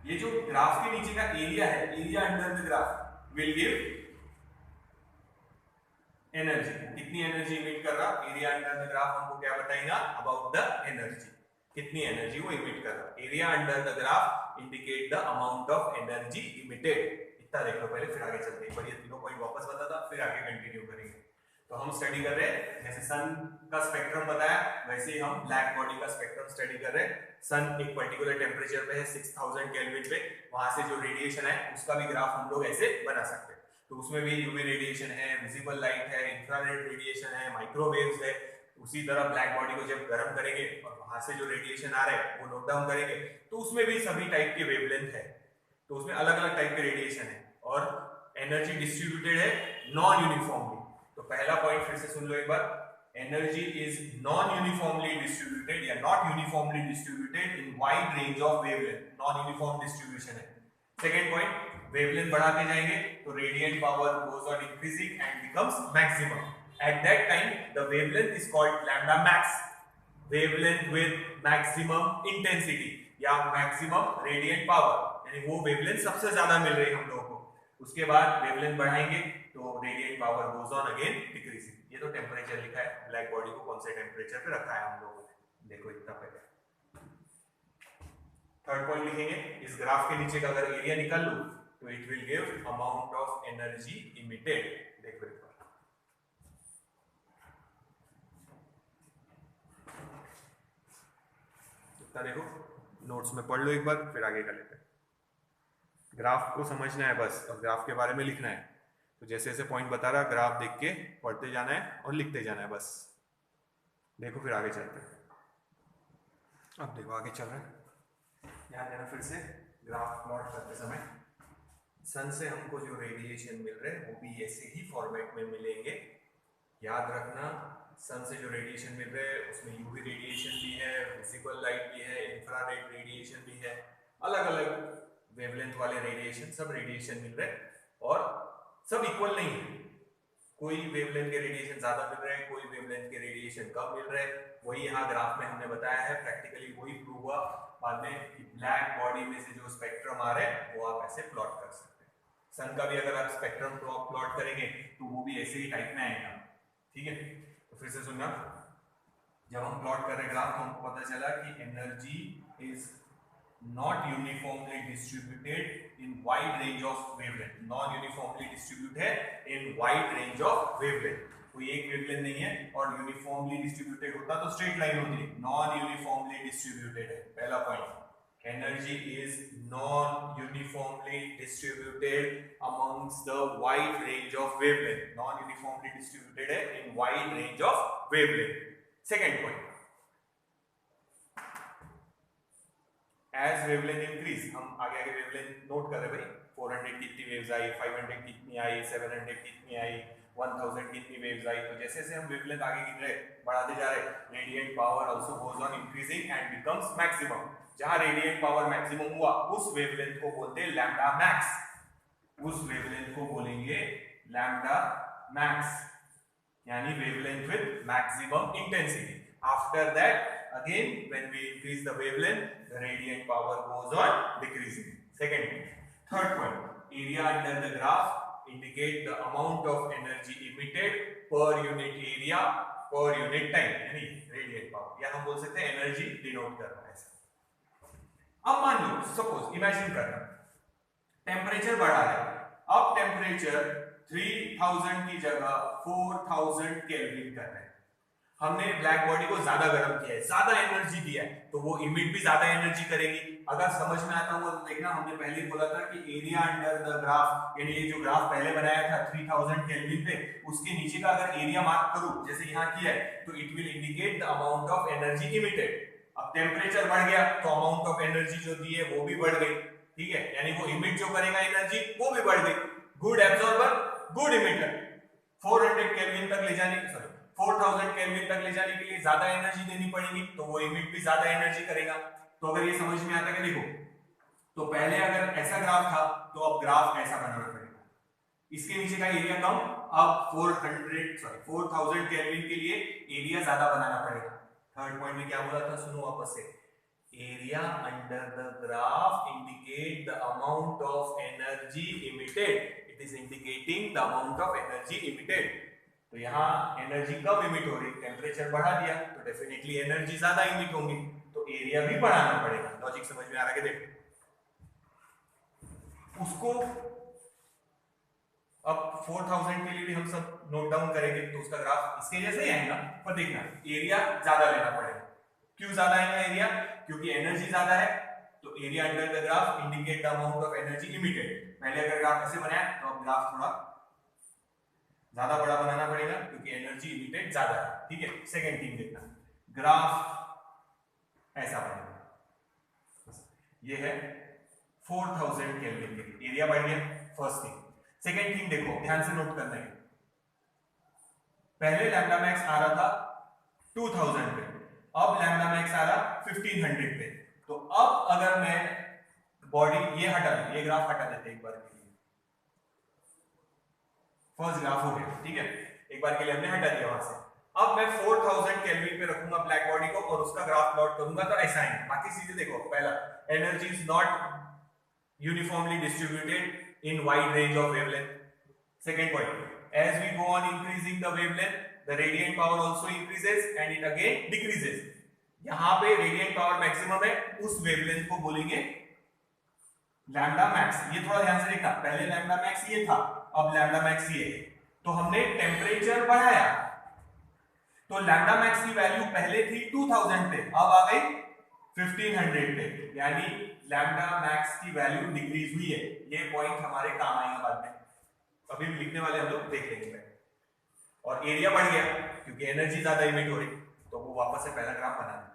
Speaker 1: ये जो ग्राफ के नीचे का एरिया है, area under the graph will give energy, कितनी एनर्जी इमिट कर रहा, एरिया अंडर द ग्राफ हमको क्या बताएगा अबाउट द एनर्जी, कितनी एनर्जी वो इमिट कर रहा। Area under the graph indicate the amount of energy emitted. इतना देख लो पहले, फिर आगे चलते हैं, पर ये तीनों पॉइंट वापस बताता, फिर आगे कंटिन्यू करेंगे। तो हम स्टडी कर रहे हैं, जैसे सन का स्पेक्ट्रम बताया वैसे ही हम ब्लैक बॉडी का स्पेक्ट्रम स्टडी कर रहे हैं। सन एक पर्टिकुलर टेम्परेचर पे है 6000 केल्विन पे, वहां से जो रेडिएशन है उसका भी ग्राफ हम लोग ऐसे बना सकते हैं। तो उसमें भी यूवी रेडिएशन है, विजिबल लाइट है, इंफ्रारेड रेडिएशन है, माइक्रोवेव्स है। उसी तरह ब्लैक बॉडी को जब गर्म करेंगे और वहां से जो रेडिएशन आ रहा है वो नोट डाउन करेंगे, तो उसमें भी सभी टाइप के वेवलेंथ है, तो उसमें अलग अलग टाइप के रेडिएशन है और एनर्जी डिस्ट्रीब्यूटेड है नॉन यूनिफॉर्मली। तो पहला पॉइंट फिर से सुन लो एक बार, energy is non uniformly distributed या not uniformly distributed in wide range of wavelength, non uniform distribution है। सेकंड पॉइंट, वेवलेंथ बढ़ाते जाएंगे तो radiant power goes on increasing and becomes maximum. At that time the wavelength is called lambda max, wavelength with maximum intensity या मैक्सिमम रेडिएंट पावर, यानी वो वेवलेंथ सबसे ज्यादा मिल रही है हम लोगों को। उसके बाद वेवलेंथ बढ़ाएंगे तो radiant power goes on again decreasing. ये तो टेम्परेचर लिखा है, ब्लैक बॉडी को कौन से टेम्परेचर पे रखा है हम लोगों ने, देखो इतना पे। थर्ड पॉइंट लिखेंगे, इस ग्राफ के नीचे का अगर एरिया निकाल लूं तो it will give amount of energy emitted. देखो एक बार, इतना देखो, नोट्स में पढ़ लो एक बार, फिर आगे कर लेते हैं। ग्राफ को समझना है बस और ग्राफ के बारे में लिखना है, तो जैसे जैसे पॉइंट बता रहा ग्राफ देख के पढ़ते जाना है और लिखते जाना है बस। देखो फिर आगे चलते हैं। अब देखो आगे चल रहा है, ध्यान देना फिर से, ग्राफ प्लॉट करते समय सन से हमको जो रेडिएशन मिल रहे हैं वो भी ऐसे ही फॉर्मेट में मिलेंगे। याद रखना, सन से जो रेडिएशन मिल रहे हैं उसमें यूवी रेडिएशन भी है, विजिबल लाइट भी है, इंफ्रारेड रेडिएशन भी है, अलग अलग वेवलेंथ वाले रेडिएशन, सब रेडिएशन मिल रहे हैं और सब इक्वल नहीं है। कोई वेवलेंथ के रेडिएशन ज्यादा मिल रहे हैं, कोई वेवलेंथ के रेडिएशन कम मिल रहे हैं। वही यहाँ ग्राफ में हमने बताया है, प्रैक्टिकली वही प्रूव हुआ बाद में कि ब्लैक बॉडी में से जो स्पेक्ट्रम आ रहे हैं वो आप ऐसे प्लॉट कर सकते हैं। सन का भी अगर आप स्पेक्ट्रम प्लॉट करेंगे तो वो भी ऐसे ही टाइप में आएगा, ठीक है। तो फिर से सुनना, जब हम प्लॉट कर रहे ग्राफ तो हमको पता चला कि energy is not uniformly distributed in wide range of wavelength, non uniformly distributed in wide range of wavelength. कोई एक वेवलेंथ नहीं है और यूनिफॉर्मली डिस्ट्रीब्यूटेड होता तो स्ट्रेट लाइन होती, नॉन यूनिफॉर्मली डिस्ट्रीब्यूटेड है पहला point. Energy is non-uniformly distributed amongst the wide range of wavelength. Non-uniformly distributed है in wide range of wavelength. Second point. As wavelength increase, हम आगे आगे wavelength नोट कर रहे भाई. 400 कितनी waves आई, 500 कितनी आई, 700 कितनी आई, 1000 कितनी waves आई. तो जैसे जैसे हम wavelength आगे गिन रहे, बढ़ाते जा रहे, radiant power also goes on increasing and becomes maximum. जहां रेडिएंट पावर मैक्सिमम हुआ उस वेवलेंथ को बोलते हैं लैम्डा मैक्स. उस वेवलेंथ को बोलेंगे लैम्डा मैक्स, यानी wavelength with maximum intensity. After that again when we increase the wavelength the radiant power goes on decreasing. Second point. Third point, area under the graph indicate the amount of energy emitted per unit area per unit time, यानी रेडिएंट पावर, या हम बोल सकते हैं एनर्जी डिनोट कर रहा है. अब मान लो सपोज इमेजिन करना टेम्परेचर बढ़ा है, अब टेम्परेचर 3000 की जगह 4000 केल्विन कर रहे हैं. हमने ब्लैक बॉडी को ज्यादा गर्म किया है, ज्यादा एनर्जी दिया है, तो वो इमिट भी ज्यादा एनर्जी करेगी. अगर समझ में आता हुआ तो देखना, हमने पहले ही बोला था कि एरिया अंडर द ग्राफ, यानी ये जो ग्राफ पहले बनाया था 3000 केल्विन पे, उसके नीचे का अगर एरिया मार्क करूं जैसे यहाँ किया है, तो it will indicate the amount of energy emitted. अब टेम्परेचर बढ़ गया तो अमाउंट ऑफ एनर्जी जो दी है वो भी बढ़ गई. ठीक है, यानी वो इमिट जो करेगा एनर्जी वो भी बढ़ गई. Good absorber, good emitter. 400 kelvin तक ले जाने 4000 केल्विन तक ले जाने के लिए ज्यादा एनर्जी देनी पड़ेगी, तो वो इमिट भी ज्यादा एनर्जी करेगा. तो अगर ये समझ में आता है कि देखो, तो पहले अगर ऐसा ग्राफ था तो अब ग्राफ ऐसा बनाना पड़ेगा. इसके नीचे का एरिया कम, अब 4000 केल्विन के लिए एरिया ज्यादा बनाना पड़ेगा. थर्ड पॉइंट में क्या बोला था, सुनो वापस से. Area under the graph indicate the amount of energy emitted. It is indicating the amount of energy emitted. तो यहाँ एनर्जी कम इमिट हो रही, टेम्परेचर बढ़ा दिया तो डेफिनेटली एनर्जी ज्यादा इमिट होंगी, तो एरिया भी बढ़ाना पड़ेगा. लॉजिक समझ में आ रहा है कि देखो, उसको अब 4000 के लिए भी हम सब नोट डाउन करेंगे तो उसका ग्राफ इसके जैसे ही आएगा, पर देखना एरिया ज्यादा लेना पड़ेगा. क्यों ज्यादा आएगा एरिया? क्योंकि एनर्जी ज्यादा है. तो area under the graph indicate the amount of energy emitted. पहले अगर ग्राफ ऐसे बनाया तो अब ग्राफ थोड़ा ज्यादा बड़ा बनाना पड़ेगा क्योंकि एनर्जी इमिटेड ज्यादा है. ठीक है, सेकंड थिंग देखना, ग्राफ ऐसा बनेगा. ये है 4000 केल्विन के लिए एरिया बढ़ गया, फर्स्ट थिंग. सेकेंड थिंग देखो, ध्यान से नोट करना है, पहले लैम्डा मैक्स आ रहा था 2000 पे, अब लैम्डा मैक्स आ रहा 1500 पे. तो अब अगर मैं बॉडी ये हटा दूं, ये ग्राफ हटा देते एक बार के लिए, फर्स्ट ग्राफ हो गया. ठीक है, एक बार के लिए हमने हटा दिया वहां से. अब मैं 4000 केल्विन पे रखूंगा ब्लैक बॉडी को और उसका ग्राफ प्लॉट करूंगा तो ऐसा है. बाकी चीजें देखो, पहला energy is not uniformly distributed in wide range of wavelength. Second point, as we go on increasing the wavelength, the radiant power also increases and it again decreases. यहाँ पे radiant power maximum है, उस wavelength को बोलेंगे lambda max. ये थोड़ा ध्यान से देखना, पहले lambda max ये था, अब lambda max ये है. तो हमने टेम्परेचर बढ़ाया, तो lambda max की वैल्यू पहले थी 2000 पे, अब आ गई 1500 पे, यानी लैम्डा मैक्स की वैल्यू डिक्रीज हुई है. ये पॉइंट हमारे काम आएगा बाद में, अभी भी लिखने वाले हम लोग देख लेंगे. और एरिया बढ़ गया क्योंकि एनर्जी ज्यादा इमिट हो रही, तो वो वापस से पहला ग्राफ बना देना.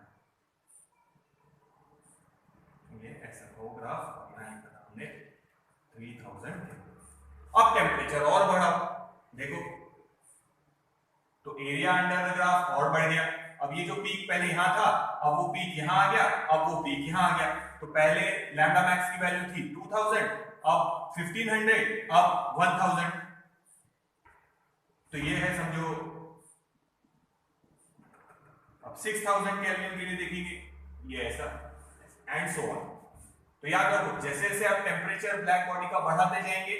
Speaker 1: ये ऐसा वो ग्राफ बनाया हमने 3000. अब टेम्परेचर और बढ़ा, देखो तो एरिया अंडर द ग्राफ और बढ़ गया. अब ये जो पीक पहले यहां था, अब वो पीक यहां आ गया, अब वो पीक यहां आ गया. तो पहले लैम्डा मैक्स की वैल्यू थी 2000, अब 1500, अब 1000. तो ये है समझो. अब 6000 केल्विन के लिए देखेंगे, ये ऐसा एंड सो ऑन. तो याद रखो, जैसे जैसे आप टेम्परेचर ब्लैक बॉडी का बढ़ाते जाएंगे,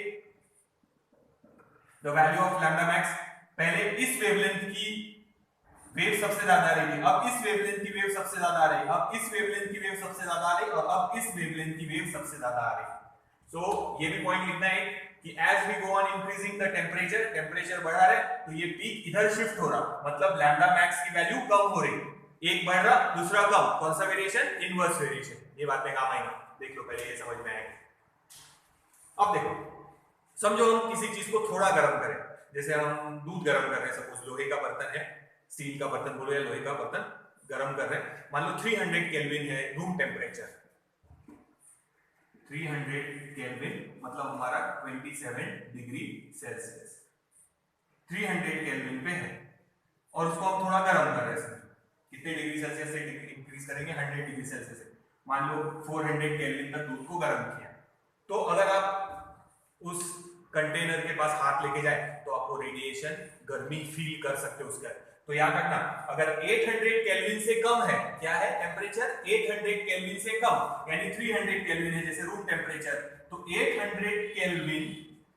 Speaker 1: the value of lambda max पहले इस वेवलेंथ की वेव सबसे ज्यादा आ रही है, अब इस वेवलेंथ की वेव सबसे ज्यादा आ रही है, अब इस वेवलेंथ की वेव सबसे ज्यादा आ रही है, और अब इस वेवलेंथ की वेव सबसे ज्यादा आ रही है। सो ये भी पॉइंट लिखना है कि as we go on increasing the temperature, temperature बढ़ा रहे तो ये पीक इधर शिफ्ट हो रहा, मतलब लैम्डा मैक्स की वैल्यू कम हो रही, एक बढ़ रहा दूसरा कम, कौन सा वेरिएशन, इनवर्स वेरिएशन। ये बात में काम आएगा, देख लो पहले ये समझ में आएगा। अब देखो, समझो हम किसी चीज को थोड़ा गर्म करें, जैसे हम दूध गर्म कर रहे हैं, सपोज लोहे का बर्तन है, स्टील का बर्तन बोलो या लोहे का बर्तन गर्म कर रहे हैं, मान लो 300 केल्विन है रूम टेम्परेचर, 300 केल्विन मतलब हमारा 27 डिग्री सेल्सियस, 300 केल्विन पे है, और उसको हम थोड़ा गर्म कर रहे हैं, कितने डिग्री सेल्सियस से इंक्रीज करेंगे, 100 डिग्री सेल्सियस से, मान लो 400 केल्विन तक दूध को गर्म किया। तो अगर आप उस कंटेनर के पास हाथ लेके जाए तो आपको रेडिएशन, गर्मी फील कर सकते हो उसका। तो याद रखना, अगर 800 केल्विन से कम है, क्या है टेम्परेचर, 800 केल्विन से कम यानी 300 केल्विन है जैसे रूम टेम्परेचर, तो 800 केल्विन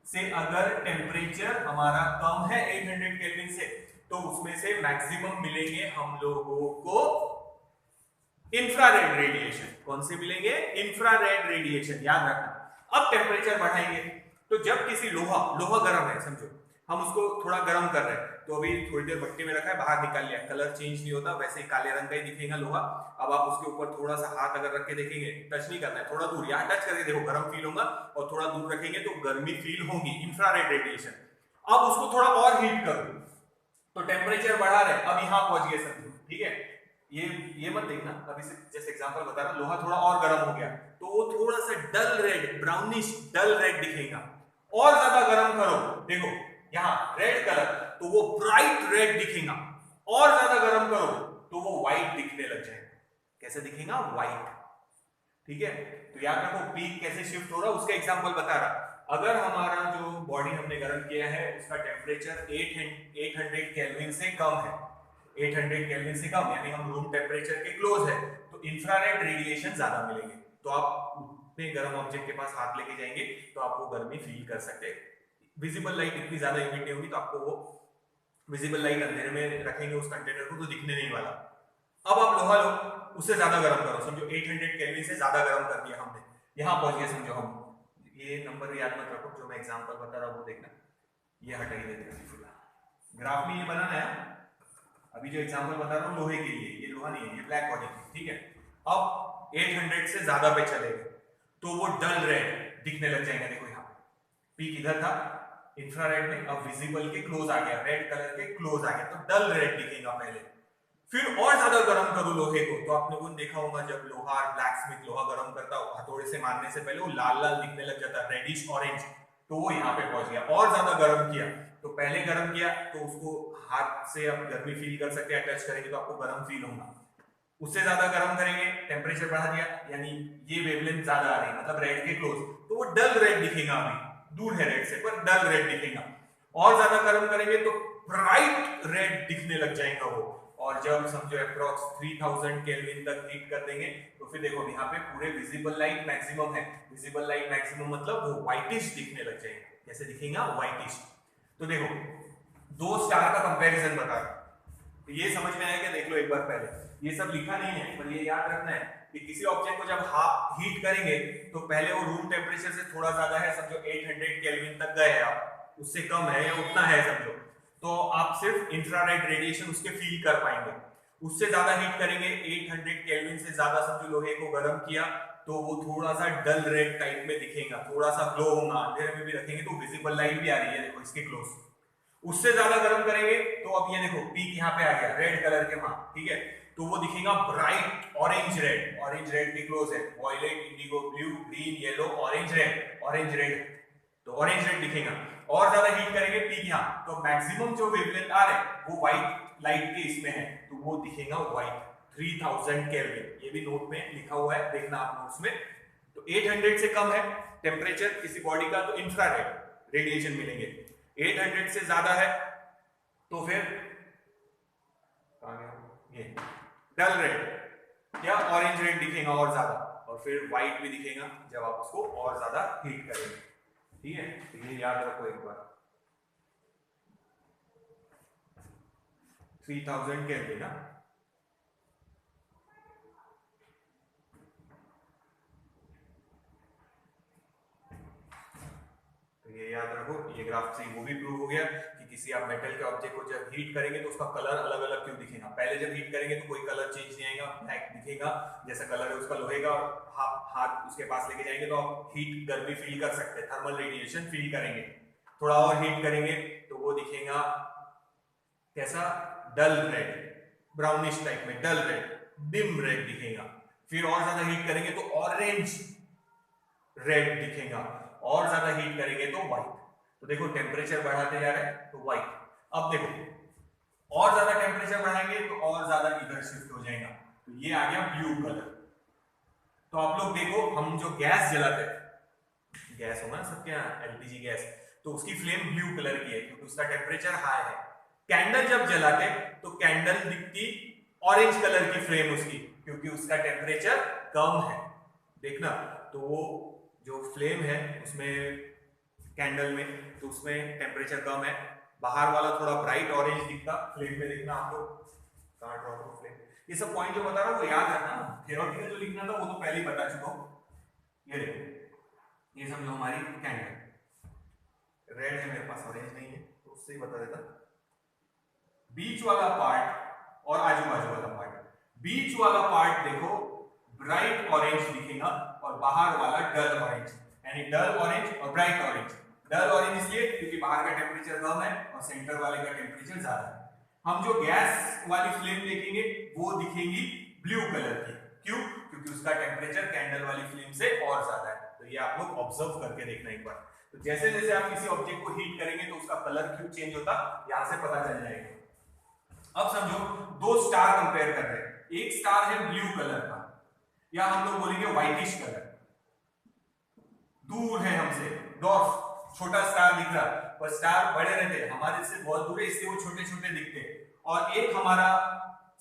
Speaker 1: से अगर टेम्परेचर हमारा कम है 800 केल्विन से, तो उसमें से मैक्सिमम मिलेंगे हम लोगों को इंफ्रारेड रेडिएशन। कौन से मिलेंगे, इंफ्रारेड रेडिएशन, याद रखना। अब टेम्परेचर बढ़ाएंगे, तो जब किसी लोहा गर्म है, समझो हम उसको थोड़ा गर्म कर रहे हैं, तो अभी थोड़ी देर भट्टी में रखा है, बाहर निकाल लिया, कलर चेंज नहीं होता, वैसे ही काले रंग का ही दिखेगा लोहा। अब आप उसके ऊपर थोड़ा सा हाथ अगर रख के देखेंगे, टच नहीं करना है, थोड़ा दूर, यहाँ टच करके देखो, गर्म फील होगा, और थोड़ा दूर रखेंगे तो गर्मी फील होगी, इंफ्रारेड रेडिएशन। अब उसको थोड़ा और हीट करो, तो टेम्परेचर बढ़ा रहे, अब यहां पहुंच गए समझो, ठीक है। ये मत देखना, अभी से जैसे एग्जांपल बता रहा, लोहा थोड़ा और गर्म हो गया तो वो थोड़ा सा डल रेड, ब्राउनिश डल रेड दिखेगा। और ज्यादा गर्म करो, देखो यहां रेड कलर, तो वो ब्राइट रेड दिखेगा। और ज्यादा गर्म करो तो वो व्हाइट दिखने लग जाएगा। कैसे दिखेगा, व्हाइट, ठीक है। तो याद रखो पीक कैसे शिफ्ट हो रहा है, उसका एग्जांपल बता रहा। अगर हमारा जो बॉडी हमने गर्म किया है उसका टेम्परेचर 800 केल्विन से कम है, 800 केल्विन से कम यानी हम रूम टेम्परेचर के क्लोज है, तो इंफ्रारेड रेडिएशन ज्यादा मिलेंगे। तो आप उतने गर्म ऑब्जेक्ट के पास हाथ लेके जाएंगे तो आप वो गर्मी फील कर सकते हैं। विजिबल लाइट इतनी ज्यादा इमिट नहीं होगी, तो आपको वो विजिबल लाइट अंधेरे में रखेंगे उस कंटेनर को तो दिखने नहीं वाला। अब आप लोहा लो, उससे ज्यादा गर्म करो, समझो 800 केल्विन से ज्यादा गर्म कर दिया हमने, यहां पहुंच गए समझो हम। ये नंबर याद मत रखो, जो मैं एग्जांपल बता रहा हूं वो देखना, ये हटा ही देते हैं पूरा, ग्राफ में ये बनाना है। अभी जो एग्जांपल बता रहा हूं लोहे के लिए, ये लोहा नहीं है, ये ब्लैक बॉडी, ठीक है। अब 800 से ज्यादा पे चले गए तो वो डल रेड दिखने लग जाएगा, देखो यहाँ पीक इधर था इंफ्रारेड में, अब विजिबल के क्लोज आ गया, रेड कलर के क्लोज आ गया, तो डल रेड दिखेगा पहले। फिर और ज्यादा गर्म करो लोहे को, तो आपने वो देखा होगा जब लोहार ब्लैक स्मिथ लोहा गर्म करता है, हथौड़े से मारने से पहले वो लाल लाल दिखने लग जाता है, रेडिश ऑरेंज, तो वो यहाँ पे पहुंच गया। और ज्यादा गर्म किया, तो पहले गर्म किया तो उसको हाथ से आप गर्मी फील कर सकते हैं, टच करेंगे तो आपको गर्म फील होगा। उससे ज्यादा गर्म करेंगे, टेम्परेचर बढ़ा दिया, यानी ये वेवलेंथ ज्यादा आ रही है, मतलब रेड के क्लोज, तो वो डल रेड दिखेगा, अभी दूर है रेड से पर डल रेड दिखेगा। और ज्यादा गर्म करेंगे तो ब्राइट रेड दिखने लग जाएगा वो। और जब समझो अप्रॉक्स 3000 केल्विन तक हीट कर देंगे तो फिर देखो यहाँ पे पूरे विजिबल लाइट मैक्सिमम है, विजिबल लाइट मैक्सिमम मतलब वो व्हाइटिश दिखने लग जाएगा, कैसे दिखेगा, व्हाइटिश। तो देखो दो स्टार का कंपैरिजन बता रहा, तो ये समझ में आया क्या, देख लो एक बार पहले, ये सब लिखा नहीं है पर ये याद रखना है कि किसी ऑब्जेक्ट को जब हीट करेंगे तो पहले वो रूम टेम्परेचर से थोड़ा ज्यादा है, समझो 800 केल्विन तक गए आप, उससे कम है या उतना है समझो, तो आप सिर्फ इंफ्रारेड रेडिएशन उसके फील कर पाएंगे। उससे ज्यादा हीट करेंगे, 800 केल्विन से ज्यादा समझो लोहे को गर्म किया, तो वो थोड़ा सा डल रेड टाइप में दिखेगा, थोड़ा सा ग्लो होगा, अंधेरे में भी रखेंगे तो विजिबल लाइट भी आ रही है, देखो इसके क्लोज। उससे ज्यादा गर्म करेंगे तो अब ये देखो पीक यहाँ पे आ गया रेड कलर के वहां, ठीक है, तो वो दिखेगा bright orange red, orange red के क्लोज है, violet, indigo, blue, green, yellow, orange red, orange red, तो ऑरेंज रेड दिखेगा। और ज्यादा हीट करेंगे पीक यहाँ, तो मैक्सिमम जो वेवलेंथ आ रहे वो व्हाइट लाइट के इसमें है, तो वो दिखेगा व्हाइट 3000 केल्विन, ये भी नोट में लिखा हुआ है, देखना आप नोट्स में। तो 800 से कम है टेम्परेचर किसी बॉडी का तो इंफ्रारेड रेडिएशन मिलेंगे, 800 से ज्यादा है तो फिर ये डल रेड या ऑरेंज रेड दिखेगा और ज्यादा, और फिर व्हाइट भी दिखेगा जब आप उसको और ज्यादा हीट करेंगे, ठीक है। तो ये याद रखो एक बार। 3000 केल्विन ना। ये याद रखो, ये ग्राफ से वो भी प्रूव हो गया कि किसी आप मेटल के ऑब्जेक्ट को जब हीट करेंगे तो उसका कलर अलग अलग क्यों दिखेगा। पहले जब हीट करेंगे तो कोई कलर चेंज नहीं आएगा, ब्लैक दिखेगा जैसा कलर है उसका लोहे का। हाथ उसके पास लेके जाएंगे तो आप हीट गर्मी फील कर सकते हैं, थर्मल रेडिएशन फील करेंगे। थोड़ा और हीट करेंगे तो वो दिखेगा कैसा, डल रेड, ब्राउनिश टाइप में, डल रेड, डिम रेड दिखेगा। फिर और ज्यादा हीट करेंगे तो ऑरेंज रेड दिखेगा, और ज्यादा हीट करेंगे तो व्हाइट। तो देखो टेम्परेचर बढ़ाते जा रहे हैं तो व्हाइट। अब देखो और ज्यादा टेम्परेचर बढ़ाएंगे तो और ज्यादा इधर शिफ्ट हो जाएगा, तो ये आ गया ब्लू कलर। तो आप लोग देखो, हम जो गैस जलाते हैं, गैस होगा ना सबके यहाँ एलपीजी गैस, तो उसकी फ्लेम ब्लू कलर की है क्योंकि उसका टेम्परेचर हाई है। कैंडल जब जलाते तो कैंडल दिखती ऑरेंज कलर की फ्लेम उसकी, क्योंकि उसका टेम्परेचर कम है। देखना, तो वो जो फ्लेम है उसमें कैंडल में, तो उसमें टेम्परेचर कम है। बाहर वाला थोड़ा ब्राइट ऑरेंज दिखता फ्लेम में। देखना आप लोग कहां ड्रॉ करो फ्लेम। ये सब पॉइंट जो बता रहा हूं वो याद रखना, थ्योरेटिकल जो लिखना था वो तो पहले ही बता चुका हूं। ये देखो, ये समझो हमारी कैंडल रेड है, मेरे पास ऑरेंज नहीं है तो उससे ही बता देता। बीच वाला पार्ट और आजू बाजू वाला पार्ट, बीच वाला पार्ट देखो ब्राइट ऑरेंज दिखेगा और बाहर वाला डल ऑरेंज, यानी डल ऑरेंज और ब्राइट ऑरेंज। डल ऑरेंज इसलिए क्योंकि बाहर का टेम्परेचर कम है और सेंटर वाले का टेम्परेचर ज्यादा है। हम जो गैस वाली फ्लेम देखेंगे वो दिखेंगी ब्लू कलर की। क्यों? क्योंकि उसका टेम्परेचर कैंडल वाली फ्लेम से और ज्यादा है। तो ये आप लोग ऑब्जर्व करके देखना एक बार। तो जैसे जैसे आप किसी ऑब्जेक्ट को हीट करेंगे तो उसका कलर क्यों चेंज होता, यहां से पता चल जाएगा। अब समझो दो स्टार कंपेयर कर रहे हैं, एक स्टार है ब्लू कलर का, या हम लोग बोलेंगे व्हाइटिश कलर, दूर है हमसे, डॉर्फ, छोटा स्टार दिख रहा, पर स्टार बड़े रहते हैं, हमारे से बहुत दूर है इसलिए वो छोटे छोटे दिखते हैं। और एक हमारा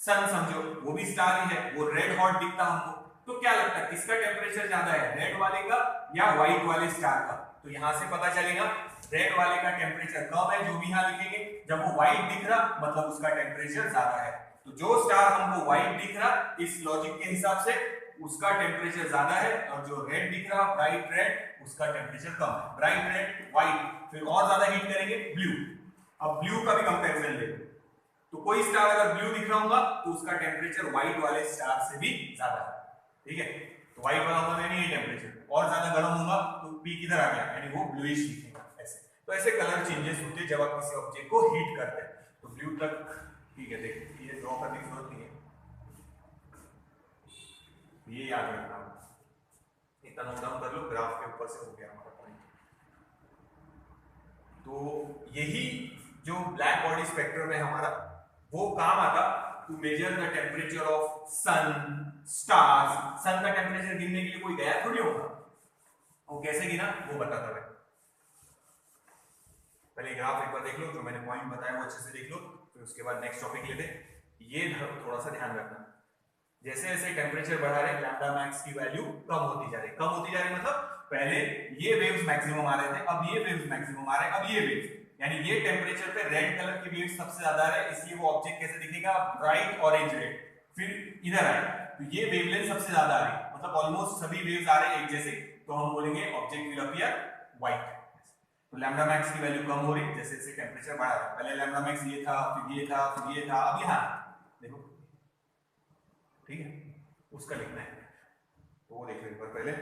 Speaker 1: सन समझो, वो भी स्टार ही है, वो रेड हॉट दिखता हमको। तो क्या लगता है किसका टेम्परेचर ज्यादा है, रेड वाले का या व्हाइट वाले स्टार का? तो यहां से पता चलेगा रेड वाले का टेम्परेचर कम है, जो भी यहां लिखेंगे। जब वो व्हाइट दिख रहा मतलब उसका टेम्परेचर ज्यादा है। तो जो स्टार हमको व्हाइट दिख रहा, इस लॉजिक के हिसाब से उसका टेम्परेचर ज्यादा है, और जो रेड दिख रहा ब्राइट रेड, उसका टेम्परेचर कम है। ब्राइट रेड, व्हाइट, फिर और ज्यादा हीट करेंगे ब्लू। अब ब्लू का भी कंपैरिजन ले, तो कोई स्टार अगर ब्लू दिख रहा होगा तो उसका टेम्परेचर व्हाइट वाले स्टार से भी ज्यादा है। ठीक है, तो व्हाइट वाला होगा नहीं टेम्परेचर, और ज्यादा गर्म होगा तो पी किधर आ गया, यानी वो ब्लूइश दिखेगा। ऐसे तो ऐसे कलर चेंजेस होते हैं जब आप किसी ऑब्जेक्ट को हीट करते हैं। तो ब्लू तक ठीक है, देखिए ये ड्रॉ करने की जरूरत नहीं है, ये याद रखना। इतना नोट डाउन कर लो, ग्राफ के ऊपर से हो गया हमारा पॉइंट। तो यही जो ब्लैक बॉडी स्पेक्ट्रम है हमारा, वो काम आता to measure the temperature of sun, stars. Sun का टेम्परेचर गिनने के लिए कोई गया थोड़ी होगा, वो कैसे गिना वो बताता है। पहले ग्राफ एक बार देख लो, जो मैंने पॉइंट बताया वो अच्छे से देख लो, फिर उसके बाद नेक्स्ट टॉपिक लेते। ये थोड़ा सा ध्यान रखना, जैसे जैसे टेम्परेचर बढ़ा रहे लैम्डा मैक्स की वैल्यू कम होती जा रही, कम होती जा रही मतलब पहले ये वेव्स मैक्सिमम आ रहे थे, अब ये वेव्स मैक्सिमम आ रहे हैं, अब ये वेव्स, यानी ये टेम्परेचर पे रेड कलर की वेव्स सबसे ज्यादा आ रहे हैं, इसलिए वो ऑब्जेक्ट कैसे दिखेगा, ब्राइट ऑरेंज रेड। फिर इधर आए तो ये वेवलेंथ सबसे ज्यादा आ रही, मतलब ऑलमोस्ट सभी वेव्स आ रहे हैं एक जैसे, तो हम बोलेंगे ऑब्जेक्ट विल अपीयर व्हाइट। तो लैम्डा मैक्स की वैल्यू कम हो रही जैसे जैसे टेम्परेचर बढ़ा रहा है। पहले लैम्डा मैक्स ये था, फिर ये था, फिर ये था, अब यहाँ देखो। ठीक है, उसका लिखना है तो वो देखो एक बार पहले।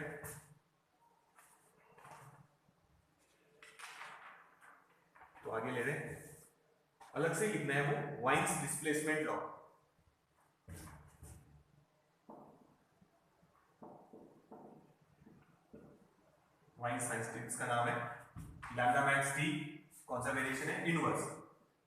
Speaker 1: तो आगे ले रहे, अलग से लिखना है वो Wien's displacement law. Wien's scientist का नाम है। लैम्डा मैक्स टी कौन सा वेरिएशन है, inverse.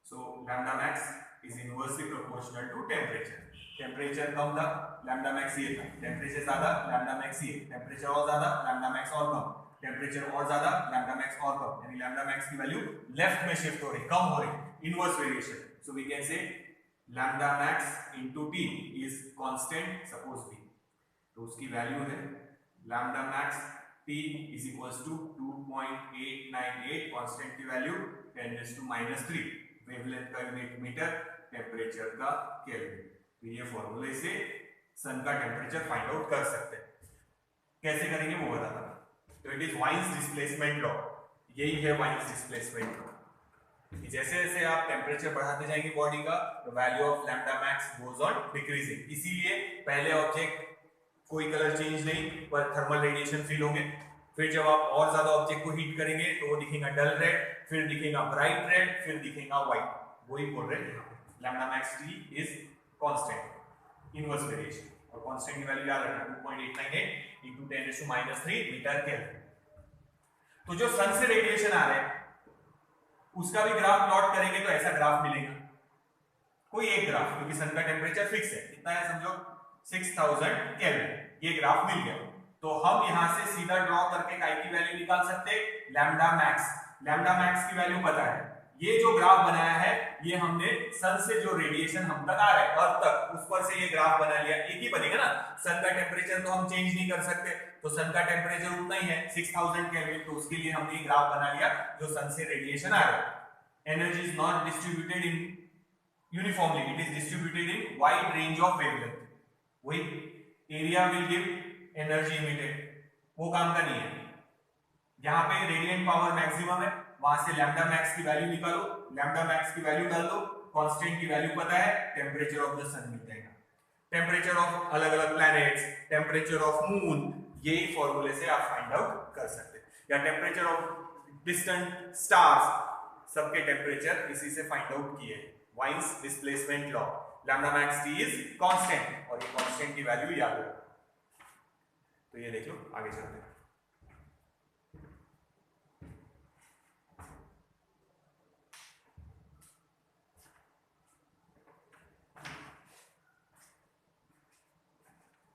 Speaker 1: So lambda max is inversely proportional to temperature. Temperature कम था, लैम्डा मैक्स ये था, टेम्परेचर ज्यादा, लैम्डा मैक्स ये, टेम्परेचर और ज्यादा, लैम्डा मैक्स और कम, टेम्परेचर और ज्यादा, लैम्डा मैक्स और कम, यानी लैम्डा मैक्स की वैल्यू लेफ्ट में शिफ्ट हो रही, कम हो रही, inverse variation. So we can say lambda max into T is constant, suppose B, तो उसकी वैल्यू है lambda max T is equals to 2.898, constant की वैल्यू 10⁻³ वेवलेंथ का यूनिट मीटर, टेम्परेचर का केल्विन। तो ये फॉर्मूले से सन का टेम्परेचर फाइंड आउट कर सकते हैं। कैसे करेंगे वो बताता हूं। तो it is Wien's displacement law, यही है वाइन्स डिस्प्लेसमेंट लॉ। जैसे जैसे आप टेम्परेचर बढ़ाते जाएंगे बॉडी का, तो value of lambda max goes on decreasing. इसीलिए पहले ऑब्जेक्ट कोई कलर चेंज नहीं पर थर्मल रेडिएशन फील होंगे। फिर जब आप और ज्यादा ऑब्जेक्ट को हीट करेंगे तो वो दिखेगा डल रेड, फिर दिखेगा ब्राइट रेड, फिर दिखेगा व्हाइट। वही बोल रहे हैं lambda max T is constant inverse variation, और कांस्टेंट की वैल्यू याद रखना 2.898 into 10⁻³ मीटर केल्विन। तो जो सन से रेडिएशन आ रहा है उसका भी ग्राफ प्लॉट करेंगे तो ऐसा ग्राफ मिलेगा, कोई एक ग्राफ, क्योंकि सन का टेम्परेचर फिक्स है, कितना है समझो 6000 केल्विन। ये ग्राफ मिल गया तो हम यहां से सीधा ड्रॉ करके काय की वैल्यू निकाल सकते हैं, लैम्डा मैक्स। लैम्डा मैक्स की वैल्यू पता है। ये जो ग्राफ बनाया है ये हमने सन से जो रेडिएशन हम तक आ रहा है अर्थ तक, उस पर से ये ग्राफ बना लिया। एक ही बनेगा ना, सन का टेम्परेचर तो हम चेंज नहीं कर सकते, तो सन का टेम्परेचर उतना ही है 6000 केल्विन, तो उसके लिए हमने ये ग्राफ बना लिया जो सन से रेडिएशन आ रहा है। Energy is not distributed in uniformly, it is distributed in wide range of wavelength. वही area will give energy emitted, वो काम का नहीं है। यहां पे रेडिएंट पावर मैक्सिमम है, वहां से लैम्डा मैक्स की वैल्यू निकालो, लैम्डा मैक्स की वैल्यू डाल दो, कांस्टेंट की वैल्यू पता है, टेम्परेचर ऑफ द सन मिल जाएगा। टेम्परेचर ऑफ अलग अलग प्लैनेट्स, टेम्परेचर ऑफ मून, यही फॉर्मूले से आप फाइंड आउट कर सकते हैं। या टेम्परेचर ऑफ डिस्टेंट स्टार्स, सबके टेम्परेचर इसी से फाइंड आउट किए। Wien's displacement law, lambda max T is constant, और ये कांस्टेंट की वैल्यू याद रखो। तो ये देख लो, आगे चलते हैं।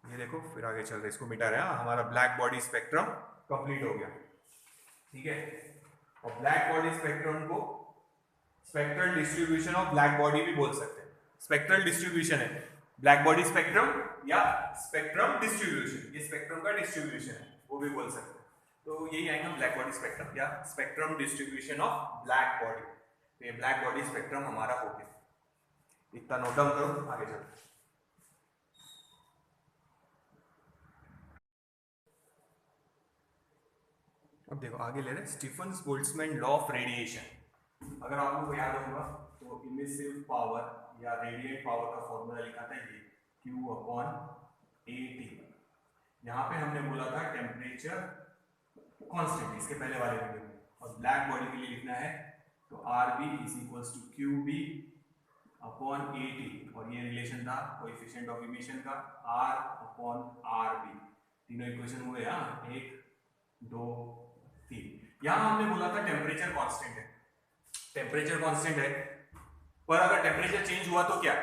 Speaker 1: ये देखो, फिर आगे चल रहे हैं, इसको मिटा रहे हैं। हमारा ब्लैक बॉडी स्पेक्ट्रम कंप्लीट हो गया, ठीक है। और ब्लैक बॉडी स्पेक्ट्रम को spectral distribution of black body भी बोल सकते हैं। स्पेक्ट्रल डिस्ट्रीब्यूशन है ब्लैक बॉडी स्पेक्ट्रम या स्पेक्ट्रम डिस्ट्रीब्यूशन, ये स्पेक्ट्रम का डिस्ट्रीब्यूशन है, वो भी बोल सकते हैं। तो यही आएगा ब्लैक बॉडी स्पेक्ट्रम या spectrum distribution of black body. तो ये ब्लैक बॉडी स्पेक्ट्रम हमारा हो गया, इतना नोट डाउन करो, आगे चलते हैं। अब देखो आगे ले रहे हैं Stephen Boltzmann law of radiation. अगर आप लोगों को याद होगा तो इमिसिव पावर या रेडिएट पावर का फॉर्मूला लिखा था ये Q/AT। यहाँ पे हमने बोला था टेम्परेचर कांस्टेंट, इसके पहले वाले वीडियो में, और ब्लैक बॉडी के लिए लिखना है तो RB = QB/AT, और ये रिलेशन था कोएफिशिएंट ऑफ इमिशन का R/RB। तीनों इक्वेशन हुए, हाँ 1 2 3। यहां हमने बोला था टेम्परेचर कांस्टेंट है, टेम्परेचर कांस्टेंट है, पर अगर टेम्परेचर चेंज हुआ तो क्या?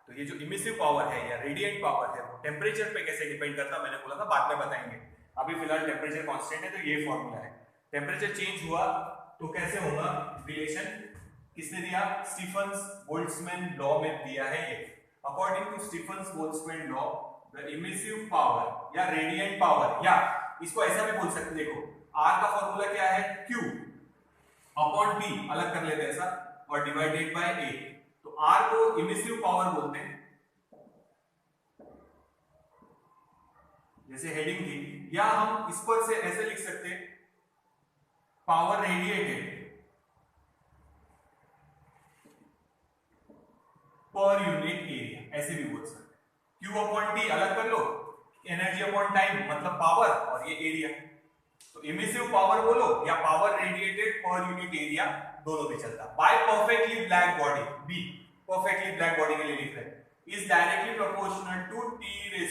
Speaker 1: तो ये जो इमिसिव पावर है या रेडिएंट पावर है वो टेम्परेचर पे कैसे डिपेंड करता है, मैंने बोला था बाद में बताएंगे। अभी फिलहाल टेम्परेचर कांस्टेंट है, तो ये फॉर्मूला है। टेम्परेचर चेंज हुआ तो कैसे होगा रिलेशन, किसने दिया? स्टीफन बोल्ट्जमैन लॉ में दिया है ये। According to Stefan Boltzmann law the emissive power या रेडिएंट पावर, या इसको ऐसा भी बोल सकते, देखो R का फॉर्मूला क्या है Q/T, अलग कर लेते हैं ऐसा, और डिवाइडेड बाय A। तो R को इमिसिव पावर बोलते हैं, जैसे हेडिंग थी, या हम इस पर से ऐसे लिख सकते हैं power radiated per unit area, ऐसे भी बोल सकते हैं। Q/T अलग कर लो, एनर्जी अपॉन टाइम मतलब पावर, और ये एरिया। तो इमिसिव पावर बोलो या power radiated per unit area, दोनों भी चलता। By perfectly black body, B perfectly black body के लिए लिख रहे हैं, is directly proportional to T⁴।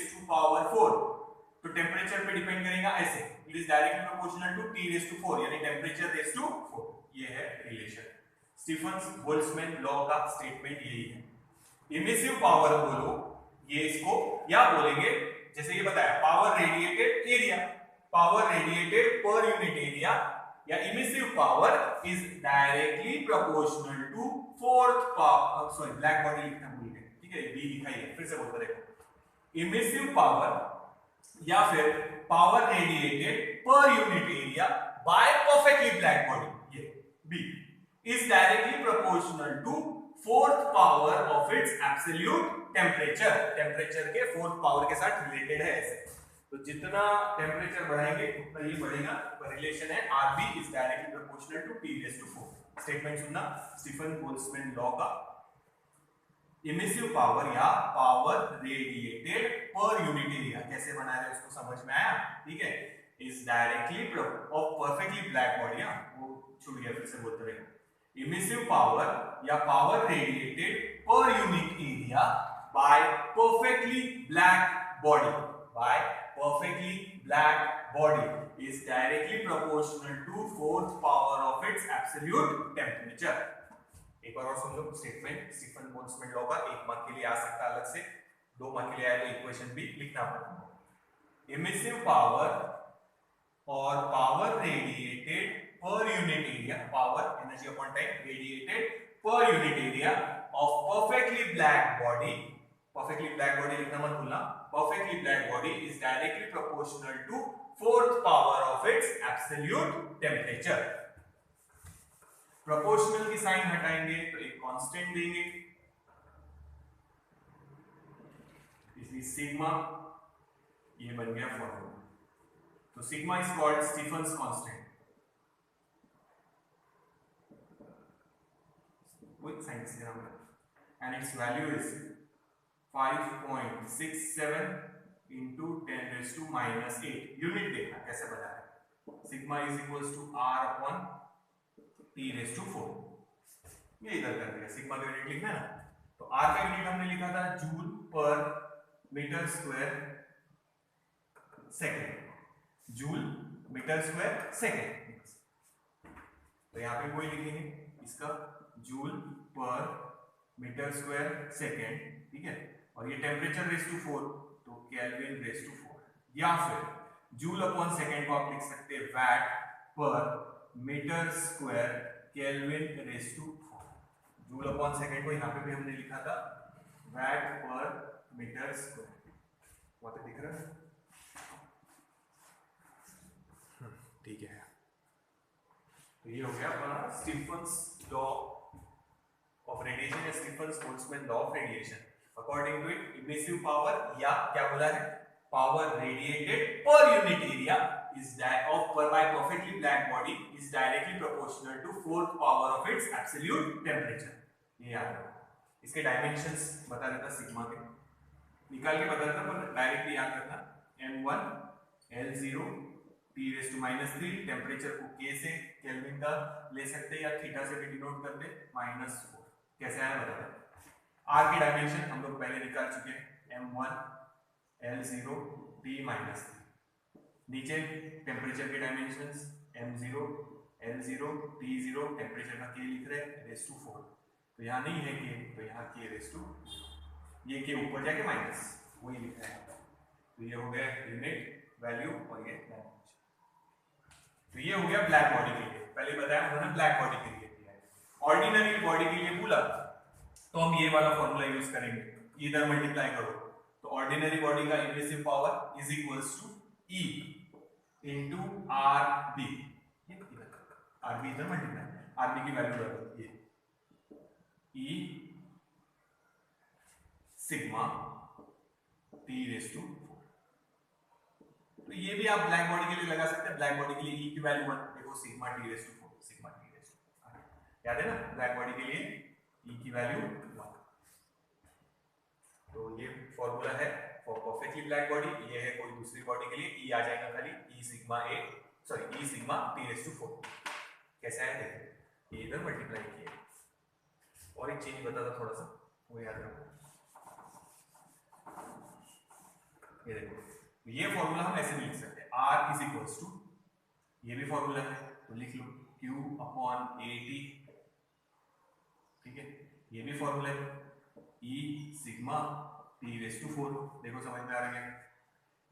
Speaker 1: तो टेम्परेचर पे डिपेंड करेगा ऐसे, it is directly proportional to T⁴, यानी टेम्परेचर रेज़ टू 4। ये है रिलेशन। स्टीफन बोल्ट्जमैन लॉ का स्टेटमेंट यही है। इमिसिव पावर बोलो ये इसको, या बोलेंगे जैसे ये बताया power radiated area, power radiated per unit area, या emissive power is directly proportional to fourth power, sorry black body लिखना भूल गए, ठीक है, बी लिखा ही है, फिर से बोलते देखो, इमिसिव पावर या फिर power radiated per unit area by perfectly black body, ये B is directly proportional to fourth power of its absolute temperature. Temperature के फोर्थ पावर के साथ रिलेटेड है ऐसे, तो जितना टेम्परेचर बढ़ाएंगे उतना ये बढ़ेगा। रिलेशन है RB is directly proportional to T raised to 4। Statement सुनना, स्टीफन बोल्ट्जमैन लॉ का। इमिसिव पावर या power radiated per unit area कैसे बना रहे हैं उसको समझ में आया, ठीक है। Is directly of perfectly black body, वो छूट गया फिर से बोलते रहे। इमिसिव पावर या power radiated per unit area by perfectly black body, by perfectly black body is directly proportional to fourth power of its absolute temperature। एक बार और सुन लो स्टेटमेंट स्टीफन बोल्ट्जमैन लॉ का। 1 मार्क के लिए आ सकता है अलग से, 2 मार्क के लिए आए तो इक्वेशन भी लिखना पड़ेगा। इमिसिव पावर और power radiated per unit area, power energy upon time radiated per unit area of perfectly black body, perfectly black body लिखना मत भूलना, perfectly black body is directly proportional to fourth power of its absolute temperature। proportional की साइन हटाएंगे तो एक कांस्टेंट देंगे, इसलिए सिग्मा ये बन गया फॉर्मूला। तो sigma is called Stefan's constant with science and its value is 5.67 into 10 raised to minus 8। Unit देखना कैसे बना है, sigma is equals to r upon t raise to 4। ये इधर कर दिया, सिग्मा का यूनिट लिखना है ना, तो r का यूनिट हमने लिखा था joule per metre square second, joule metre square second. तो यहाँ पे वही लिखेंगे इसका joule per metre square second, ठीक है। और ये टेम्परेचर रेज़ टू 4 तो केल्विन रेज़ टू 4, या फिर जूल अपॉन सेकंड को आप लिख सकते हैं watt per metre square kelvin raise to 4। Joule upon second को यहाँ पे भी हमने लिखा था वैट पर मीटर स्क्वायर, वहां पे दिख रहा है, ठीक है। तो ये हो गया अपना स्टीफन्स लॉ ऑफ रेडिएशन या Stefan's Boltzmann law of radiation. According to it, emissive power या क्या बोला है, power radiated per unit area is that of by perfectly black body is directly proportional to fourth power of its absolute temperature। ये याद रखो, इसके डायमेंशंस बता देता सिग्मा के, निकाल के बता देता पर डायरेक्टली याद रखना। m1 l0 t raised to -3, temperature को k से केल्विन का ले सकते या थीटा से भी डिनोट करते, -4। कैसे आया बता दें। R के डायमेंशन हम लोग पहले निकाल चुके हैं, m1 l0 t -3। नीचे टेम्परेचर के dimensions m0 l0 t0, temperature का k लिख रहे हैं रेज़ टू 4, तो यहाँ नहीं है k, तो यहाँ k रेज़ टू, ये k ऊपर जाके माइनस वही लिख रहा है। तो ये हो गया यूनिट वैल्यू और ये डायमेंशन। तो ये हो गया ब्लैक बॉडी के लिए, पहले बताया उन्होंने ब्लैक बॉडी के लिए दिया है। ऑर्डिनरी बॉडी के लिए बोला तो हम ये वाला फॉर्मूला यूज करेंगे, इधर मल्टीप्लाई करो तो ऑर्डिनरी बॉडी का emissive power is equals to E into RB, RB इधर मल्टीप्लाई, RB की वैल्यू रखो ये E sigma T raise to 4। तो ये भी आप ब्लैक बॉडी के लिए लगा सकते हैं, ब्लैक बॉडी के लिए E की वैल्यू 1 देखो sigma T raise to 4, sigma T raise to 4, याद है ना, ब्लैक बॉडी के लिए E की वैल्यू 1। तो ये फॉर्मूला है फॉर परफेक्टली ब्लैक बॉडी, ये है कोई दूसरी बॉडी के लिए E आ जाएगा खाली E sigma T raise to 4। कैसा है देखो, ये इधर मल्टीप्लाई किया, और एक चीज बता था थोड़ा सा वो याद रखो, ये देखो ये फॉर्मूला हम ऐसे भी लिख सकते हैं, R इज इक्वल्स टू, ये भी फॉर्मूला है तो लिख लो Q अपॉन AT, ठीक है। ये भी फॉर्मूला है E sigma T raise to 4, देखो समझ में आ रहा है,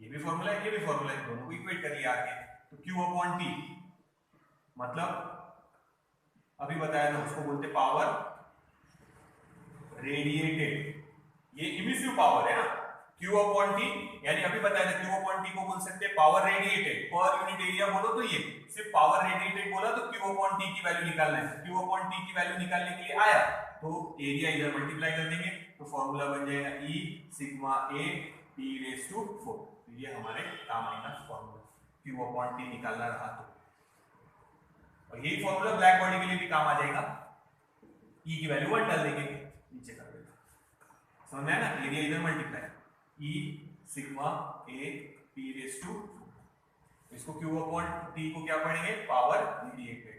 Speaker 1: ये भी फॉर्मूला है ये भी फॉर्मूला है, दोनों को इक्वेट कर लिया आगे। तो Q अपॉन T मतलब अभी बताया था उसको बोलते पावर रेडिएटेड, ये इमिसिव पावर है ना, Q अपॉन T, यानी अभी बताया था Q अपॉन T को बोल सकते हैं power radiated, per unit area बोलो तो ये सिर्फ पावर रेडिएटेड बोला तो Q अपॉन T की वैल्यू निकालना है। Q अपॉन T की वैल्यू निकालने के लिए आया तो एरिया इधर मल्टीप्लाई कर देंगे तो फॉर्मूला बन जाएगा E sigma A T raise to 4। तो ये हमारे काम आएगा फॉर्मूला, Q अपॉन T निकालना रहा तो। और यही फॉर्मूला ब्लैक बॉडी के लिए भी काम आ जाएगा, E की वैल्यू 1 डाल देंगे, नीचे कर देंगे, समझ में आया ना, एरिया इधर multiply E sigma A T raise to, इसको Q अपॉन T को क्या पढ़ेंगे, पावर रेडिएटेड,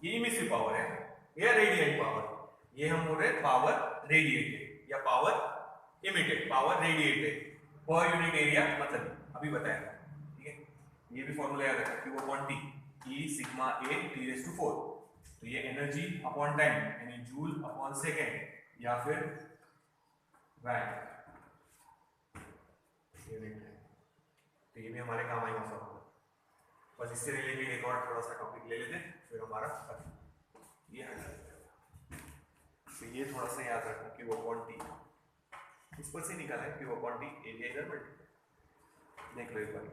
Speaker 1: ये इमिसिव पावर है या रेडिएंट पावर, ये हम बोल रहे हैं पावर रेडिएटेड या power emitted, power radiated per unit area मतलब अभी बताया, ठीक है। ये भी फॉर्मूला याद रखना, Q upon T E sigma A T raise to 4, तो ये एनर्जी अपॉन टाइम यानी जूल अपॉन सेकेंड या फिर वैट यूनिट है, तो ये भी हमारे काम आएगा फॉर्मूला। बस इससे रिलेटेड एक और थोड़ा सा टॉपिक ले लेते हैं फिर हमारा ये हटा देते हैं। तो ये थोड़ा सा याद रखना कि वो अपॉन T इस पर से निकाला है, Q अपॉन T एरिया इधर मल्टीप्लाई, देख लो एक बार।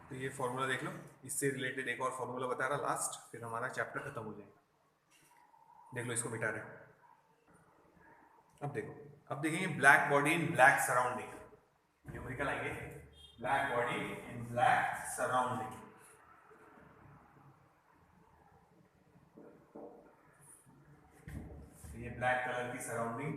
Speaker 1: तो ये फॉर्मूला देख लो, इससे रिलेटेड एक और फॉर्मूला बता रहा लास्ट, फिर हमारा चैप्टर खत्म हो जाएगा। देख लो इसको मिटा रहे। अब देखो, अब देखेंगे black body in black surrounding, numerical आएंगे, black body in black surrounding. ये ब्लैक कलर की सराउंडिंग,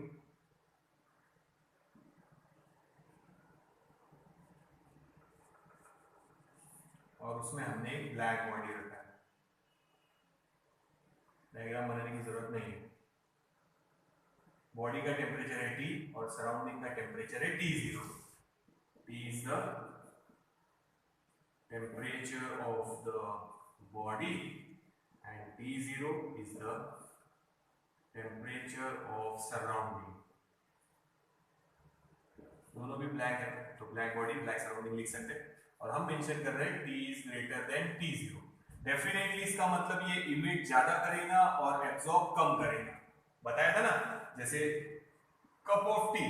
Speaker 1: और उसमें हमने एक ब्लैक बॉडी रखा है, डायग्राम बनाने की जरूरत नहीं है। बॉडी का टेम्परेचर है T और सराउंडिंग का टेम्परेचर है T0। T is the temperature of the body and T0 is the temperature of surrounding. दोनों भी ब्लैक है तो ब्लैक बॉडी ब्लैक सराउंडिंग लिख सकते हैं, और हम मेंशन कर रहे हैं T is greater than T0। Definitely इसका मतलब ये इमिट ज्यादा करेगा और एब्जॉर्ब कम करेगा, बताया था ना। जैसे cup of T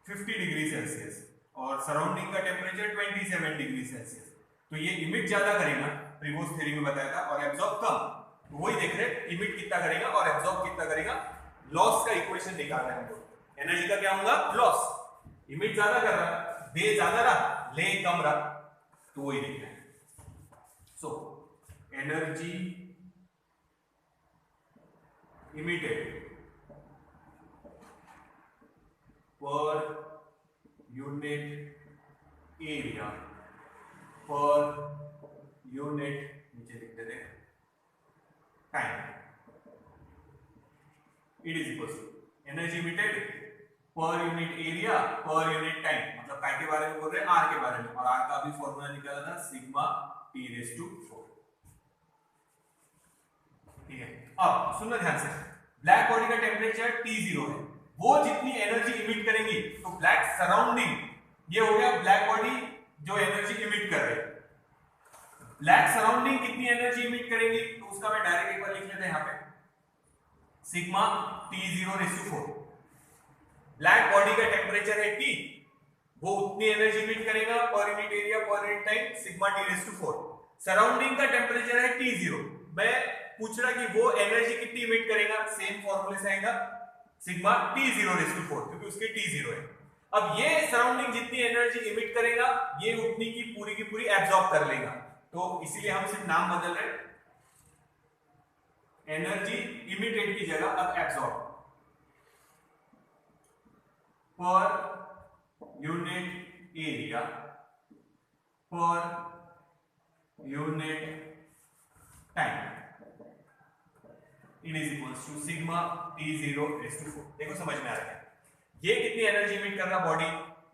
Speaker 1: 50 degree Celsius और सराउंडिंग का टेम्परेचर 27 डिग्री सेल्सियस, तो ये इमिट ज्यादा करेगा, प्रीवियस थ्योरी में बताया था, और एब्जॉर्ब कम। तो वही देख रहे हैं इमिट कितना करेगा और एब्जॉर्ब कितना करेगा। लॉस का इक्वेशन निकाल रहे हैं हम लोग, एनर्जी का क्या होगा, लॉस। इमिट ज्यादा कर रहा, दे ज्यादा रहा, ले कम रहा, तो वही देख रहे हैं। So energy emitted per unit area per unit नीचे लिखते थे time, it is equal to energy emitted per unit area per unit time, मतलब काय के बारे में बोल रहे हैं, आर के बारे में, और आर का भी फॉर्मूला निकाला था सिग्मा टी रेज टू 4। ठीक है, अब सुनना ध्यान से, ब्लैक बॉडी का टेम्परेचर T0 है, वो जितनी एनर्जी इमिट करेंगी, तो ब्लैक सराउंडिंग, ये हो गया ब्लैक बॉडी जो एनर्जी इमिट कर रहे हैं, ब्लैक सराउंडिंग कितनी एनर्जी इमिट करेंगी, तो उसका मैं डायरेक्ट एक बार लिख लेते हैं यहां पे, sigma T0 raise to 4। Black body का टेम्परेचर है T, वो उतनी एनर्जी इमिट करेगा per unit area per unit time, sigma T raise to 4। Surrounding का टेम्परेचर है T0, मैं पूछ रहा कि वो एनर्जी कितनी इमिट करेगा, सेम फॉर्मूले से आएगा सिग्मा T0 रेज़ टू 4, क्योंकि उसके T0 है। अब ये सराउंडिंग जितनी एनर्जी इमिट करेगा, ये उतनी की पूरी एब्जॉर्ब कर लेगा, तो इसीलिए हम सिर्फ नाम बदल रहे हैं, एनर्जी इमिटेड की जगह अब absorb per unit area per unit time, it is equals to sigma T0 raise to 4। देखो समझ में आ रहा है, ये कितनी एनर्जी इमिट कर रहा बॉडी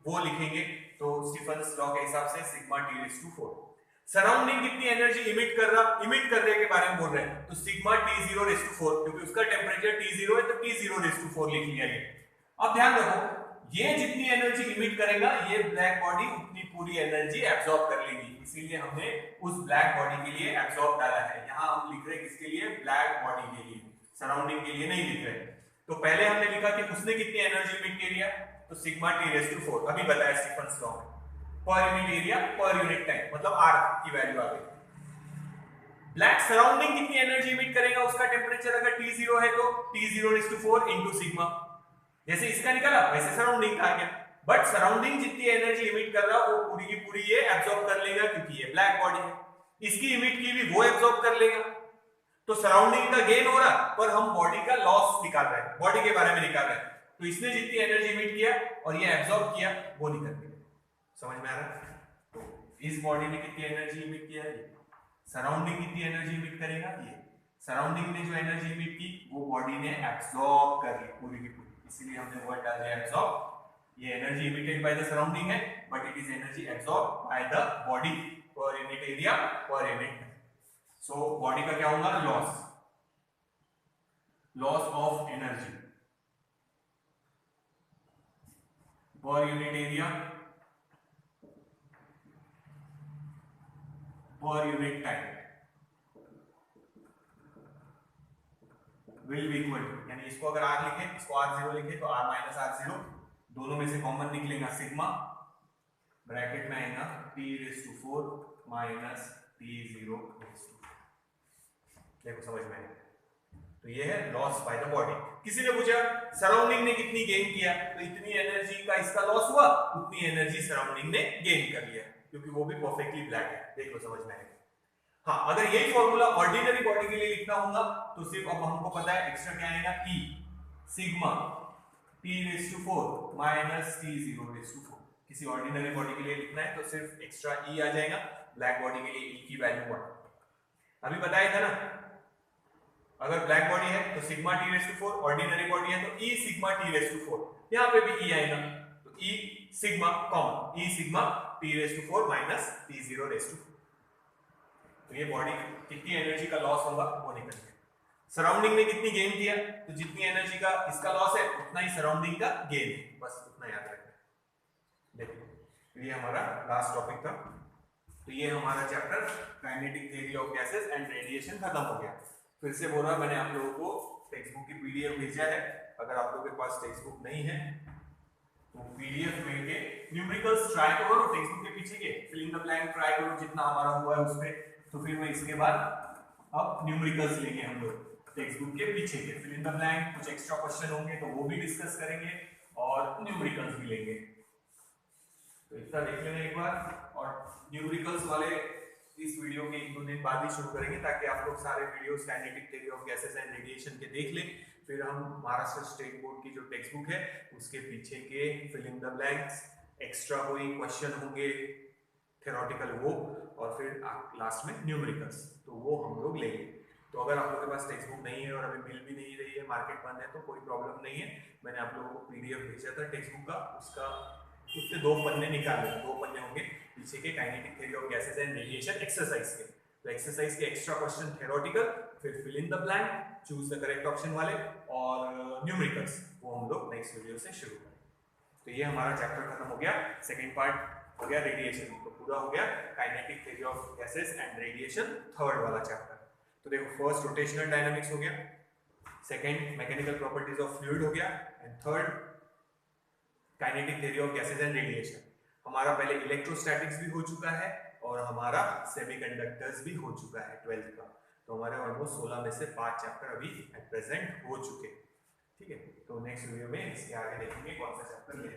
Speaker 1: वो लिखेंगे, तो स्टीफन्स लॉ के हिसाब से sigma T raise to 4। Surrounding कितनी एनर्जी इमिट कर रहा, इमिट करने के बारे में बोल रहे हैं, तो सिग्मा T0 रेज़ टू 4, क्योंकि उसका टेम्परेचर T0 है तो T0 रेज़ टू 4 लिख लिया ये। अब ध्यान रखो, ये जितनी एनर्जी इमिट करेगा ये ब्लैक बॉडी उतनी पूरी एनर्जी एब्जॉर्ब कर लेगी, इसीलिए हमने उस ब्लैक बॉडी के लिए एब्जॉर्ब डाला है। यहां हम लिख रहे हैं किसके लिए, ब्लैक बॉडी के लिए, सराउंडिंग के लिए नहीं लिख रहे। तो पहले हमने लिखा कि उसने कितनी एनर्जी इमिट की है, तो सिग्मा टी रेज़ टू 4 अभी बताया स्टीफन्स लॉ में, पर unit area per unit time, मतलब आर की वैल्यू आ गई। ब्लैक सराउंडिंग कितनी एनर्जी इमिट करेगा, उसका टेम्परेचर अगर T0 है तो T0⁴ इनटू सिग्मा, जैसे इसका निकाला वैसे सराउंडिंग का आ गया। बट सराउंडिंग जितनी एनर्जी इमिट कर रहा वो पूरी की पूरी ये एब्जॉर्ब कर लेगा, क्योंकि ये ब्लैक बॉडी है, इसकी इमिट की भी वो एब्जॉर्ब कर लेगा। तो सराउंडिंग का गेन हो रहा, पर हम बॉडी का लॉस निकाल रहे हैं, बॉडी के बारे में निकाल रहे हैं। तो इसने जितनी एनर्जी इमिट किया और ये एब्जॉर्ब किया वो निकल गया। समझ में आ रहा है? तो इस बॉडी ने कितनी एनर्जी इमिट किया, ये सराउंडिंग कितनी एनर्जी इमिट करेगा, ये सराउंडिंग ने जो एनर्जी इमिट की वो बॉडी ने एब्जॉर्ब कर ली पूरी की पूरी, इसीलिए हमने वर्ड डाल दिया एब्जॉर्ब। ये energy emitted by the surrounding है, but it is energy absorb by the body per unit area per unit. So body का क्या होगा, loss, loss of energy per unit area per unit time will be equal to, यानी इसको अगर r लिखे, इसको r0 लिखे तो r माइनस r0, दोनों में से कॉमन निकलेगा सिग्मा, ब्रैकेट में आएगा T⁴ माइनस T0⁴। देखो समझ में आएगा। तो ये है लॉस बाय द बॉडी। किसी ने पूछा सराउंडिंग ने कितनी गेन किया, तो इतनी एनर्जी का इसका लॉस हुआ, उतनी एनर्जी सराउंडिंग ने गेन कर लिया, क्योंकि वो भी परफेक्टली ब्लैक है। देख लो समझ में आएगा। हाँ, अगर यही फॉर्मूला ऑर्डिनरी बॉडी के लिए लिखना होगा तो सिर्फ अब हमको पता है एक्स्ट्रा क्या आएगा, E sigma T⁴ minus T0⁴। किसी ऑर्डिनरी बॉडी के लिए लिखना है तो सिर्फ एक्स्ट्रा E आ जाएगा, ब्लैक बॉडी के लिए E की वैल्यू 1 अभी बताया था ना। अगर ब्लैक बॉडी है तो सिग्मा T⁴, ऑर्डिनरी बॉडी है तो E सिग्मा T⁴, यहाँ पे भी E आएगा, तो E sigma common, E sigma T⁴ minus T0⁴। तो ये बॉडी कितनी एनर्जी का लॉस होगा वो निकल गया। सराउंडिंग ने कितनी गेन किया, तो जितनी एनर्जी का इसका लॉस है उतना ही सराउंडिंग का गेन है, बस उतना याद रखना। देखो ये हमारा लास्ट टॉपिक था। तो ये हमारा chapter kinetic theory of gases and radiation खत्म हो गया। फिर से बोल रहा, मैंने आप लोगों को टेक्स्ट बुक की पीडीएफ भेजा है। अगर आप लोगों के पास टेक्स्ट बुक नहीं है तो पीडीएफ में के न्यूमेरिकल्स ट्राई करो, टेक्स्ट बुक के पीछे के fill in the blank try करो जितना हमारा हुआ है उस पे। तो फिर मैं इसके बाद अब न्यूमेरिकल्स लेंगे हम लोग टेक्स्ट बुक के पीछे के फिल इन द ब्लैंक, कुछ एक्स्ट्रा क्वेश्चन होंगे तो वो भी डिस्कस करेंगे और न्यूमेरिकल्स भी लेंगे। तो इतना देख लेना एक बार, और न्यूमेरिकल्स वाले इस वीडियो के 1-2 दिन बाद ही शुरू करेंगे ताकि आप लोग सारे videos kinetic theory of gases and radiation के देख लें। फिर हम महाराष्ट्र स्टेट बोर्ड की जो टेक्स्ट बुक है उसके पीछे के fill in the blanks, extra कोई क्वेश्चन होंगे थ्योरेटिकल वो, और फिर लास्ट में न्यूमेरिकल्स, तो वो हम लोग लेंगे। तो अगर आप लोगों के पास टेक्स्ट बुक नहीं है और अभी मिल भी नहीं रही है, मार्केट बंद है, तो कोई प्रॉब्लम नहीं है। मैंने आप लोगों को पीडीएफ भेजा था टेक्स्ट बुक का, उसका उससे 2 पन्ने निकाले, 2 पन्ने होंगे पीछे के kinetic theory of gases and radiation exercise के। तो एक्सरसाइज के एक्स्ट्रा क्वेश्चन थ्योरेटिकल, फिर fill in the blank, choose the correct option वाले, और न्यूमेरिकल्स वो हम लोग नेक्स्ट वीडियो से शुरू करेंगे। तो ये हमारा चैप्टर खत्म हो गया, सेकंड पार्ट हो गया रेडिएशन, तो पूरा हो गया kinetic theory of gases and radiation third वाला चैप्टर। तो देखो फर्स्ट रोटेशनल डायनामिक्स हो गया, second mechanical properties of fluid हो गया, and third kinetic theory of gases and radiation. हमारा पहले इलेक्ट्रोस्टैटिक्स भी हो चुका है और हमारा सेमीकंडक्टर्स भी हो चुका है 12th का। तो हमारे ऑलमोस्ट 16 में से 5 चैप्टर अभी एट प्रेजेंट हो चुके। ठीक है, तो नेक्स्ट वीडियो में इसके आगे देखेंगे कौन सा चैप्टर ले।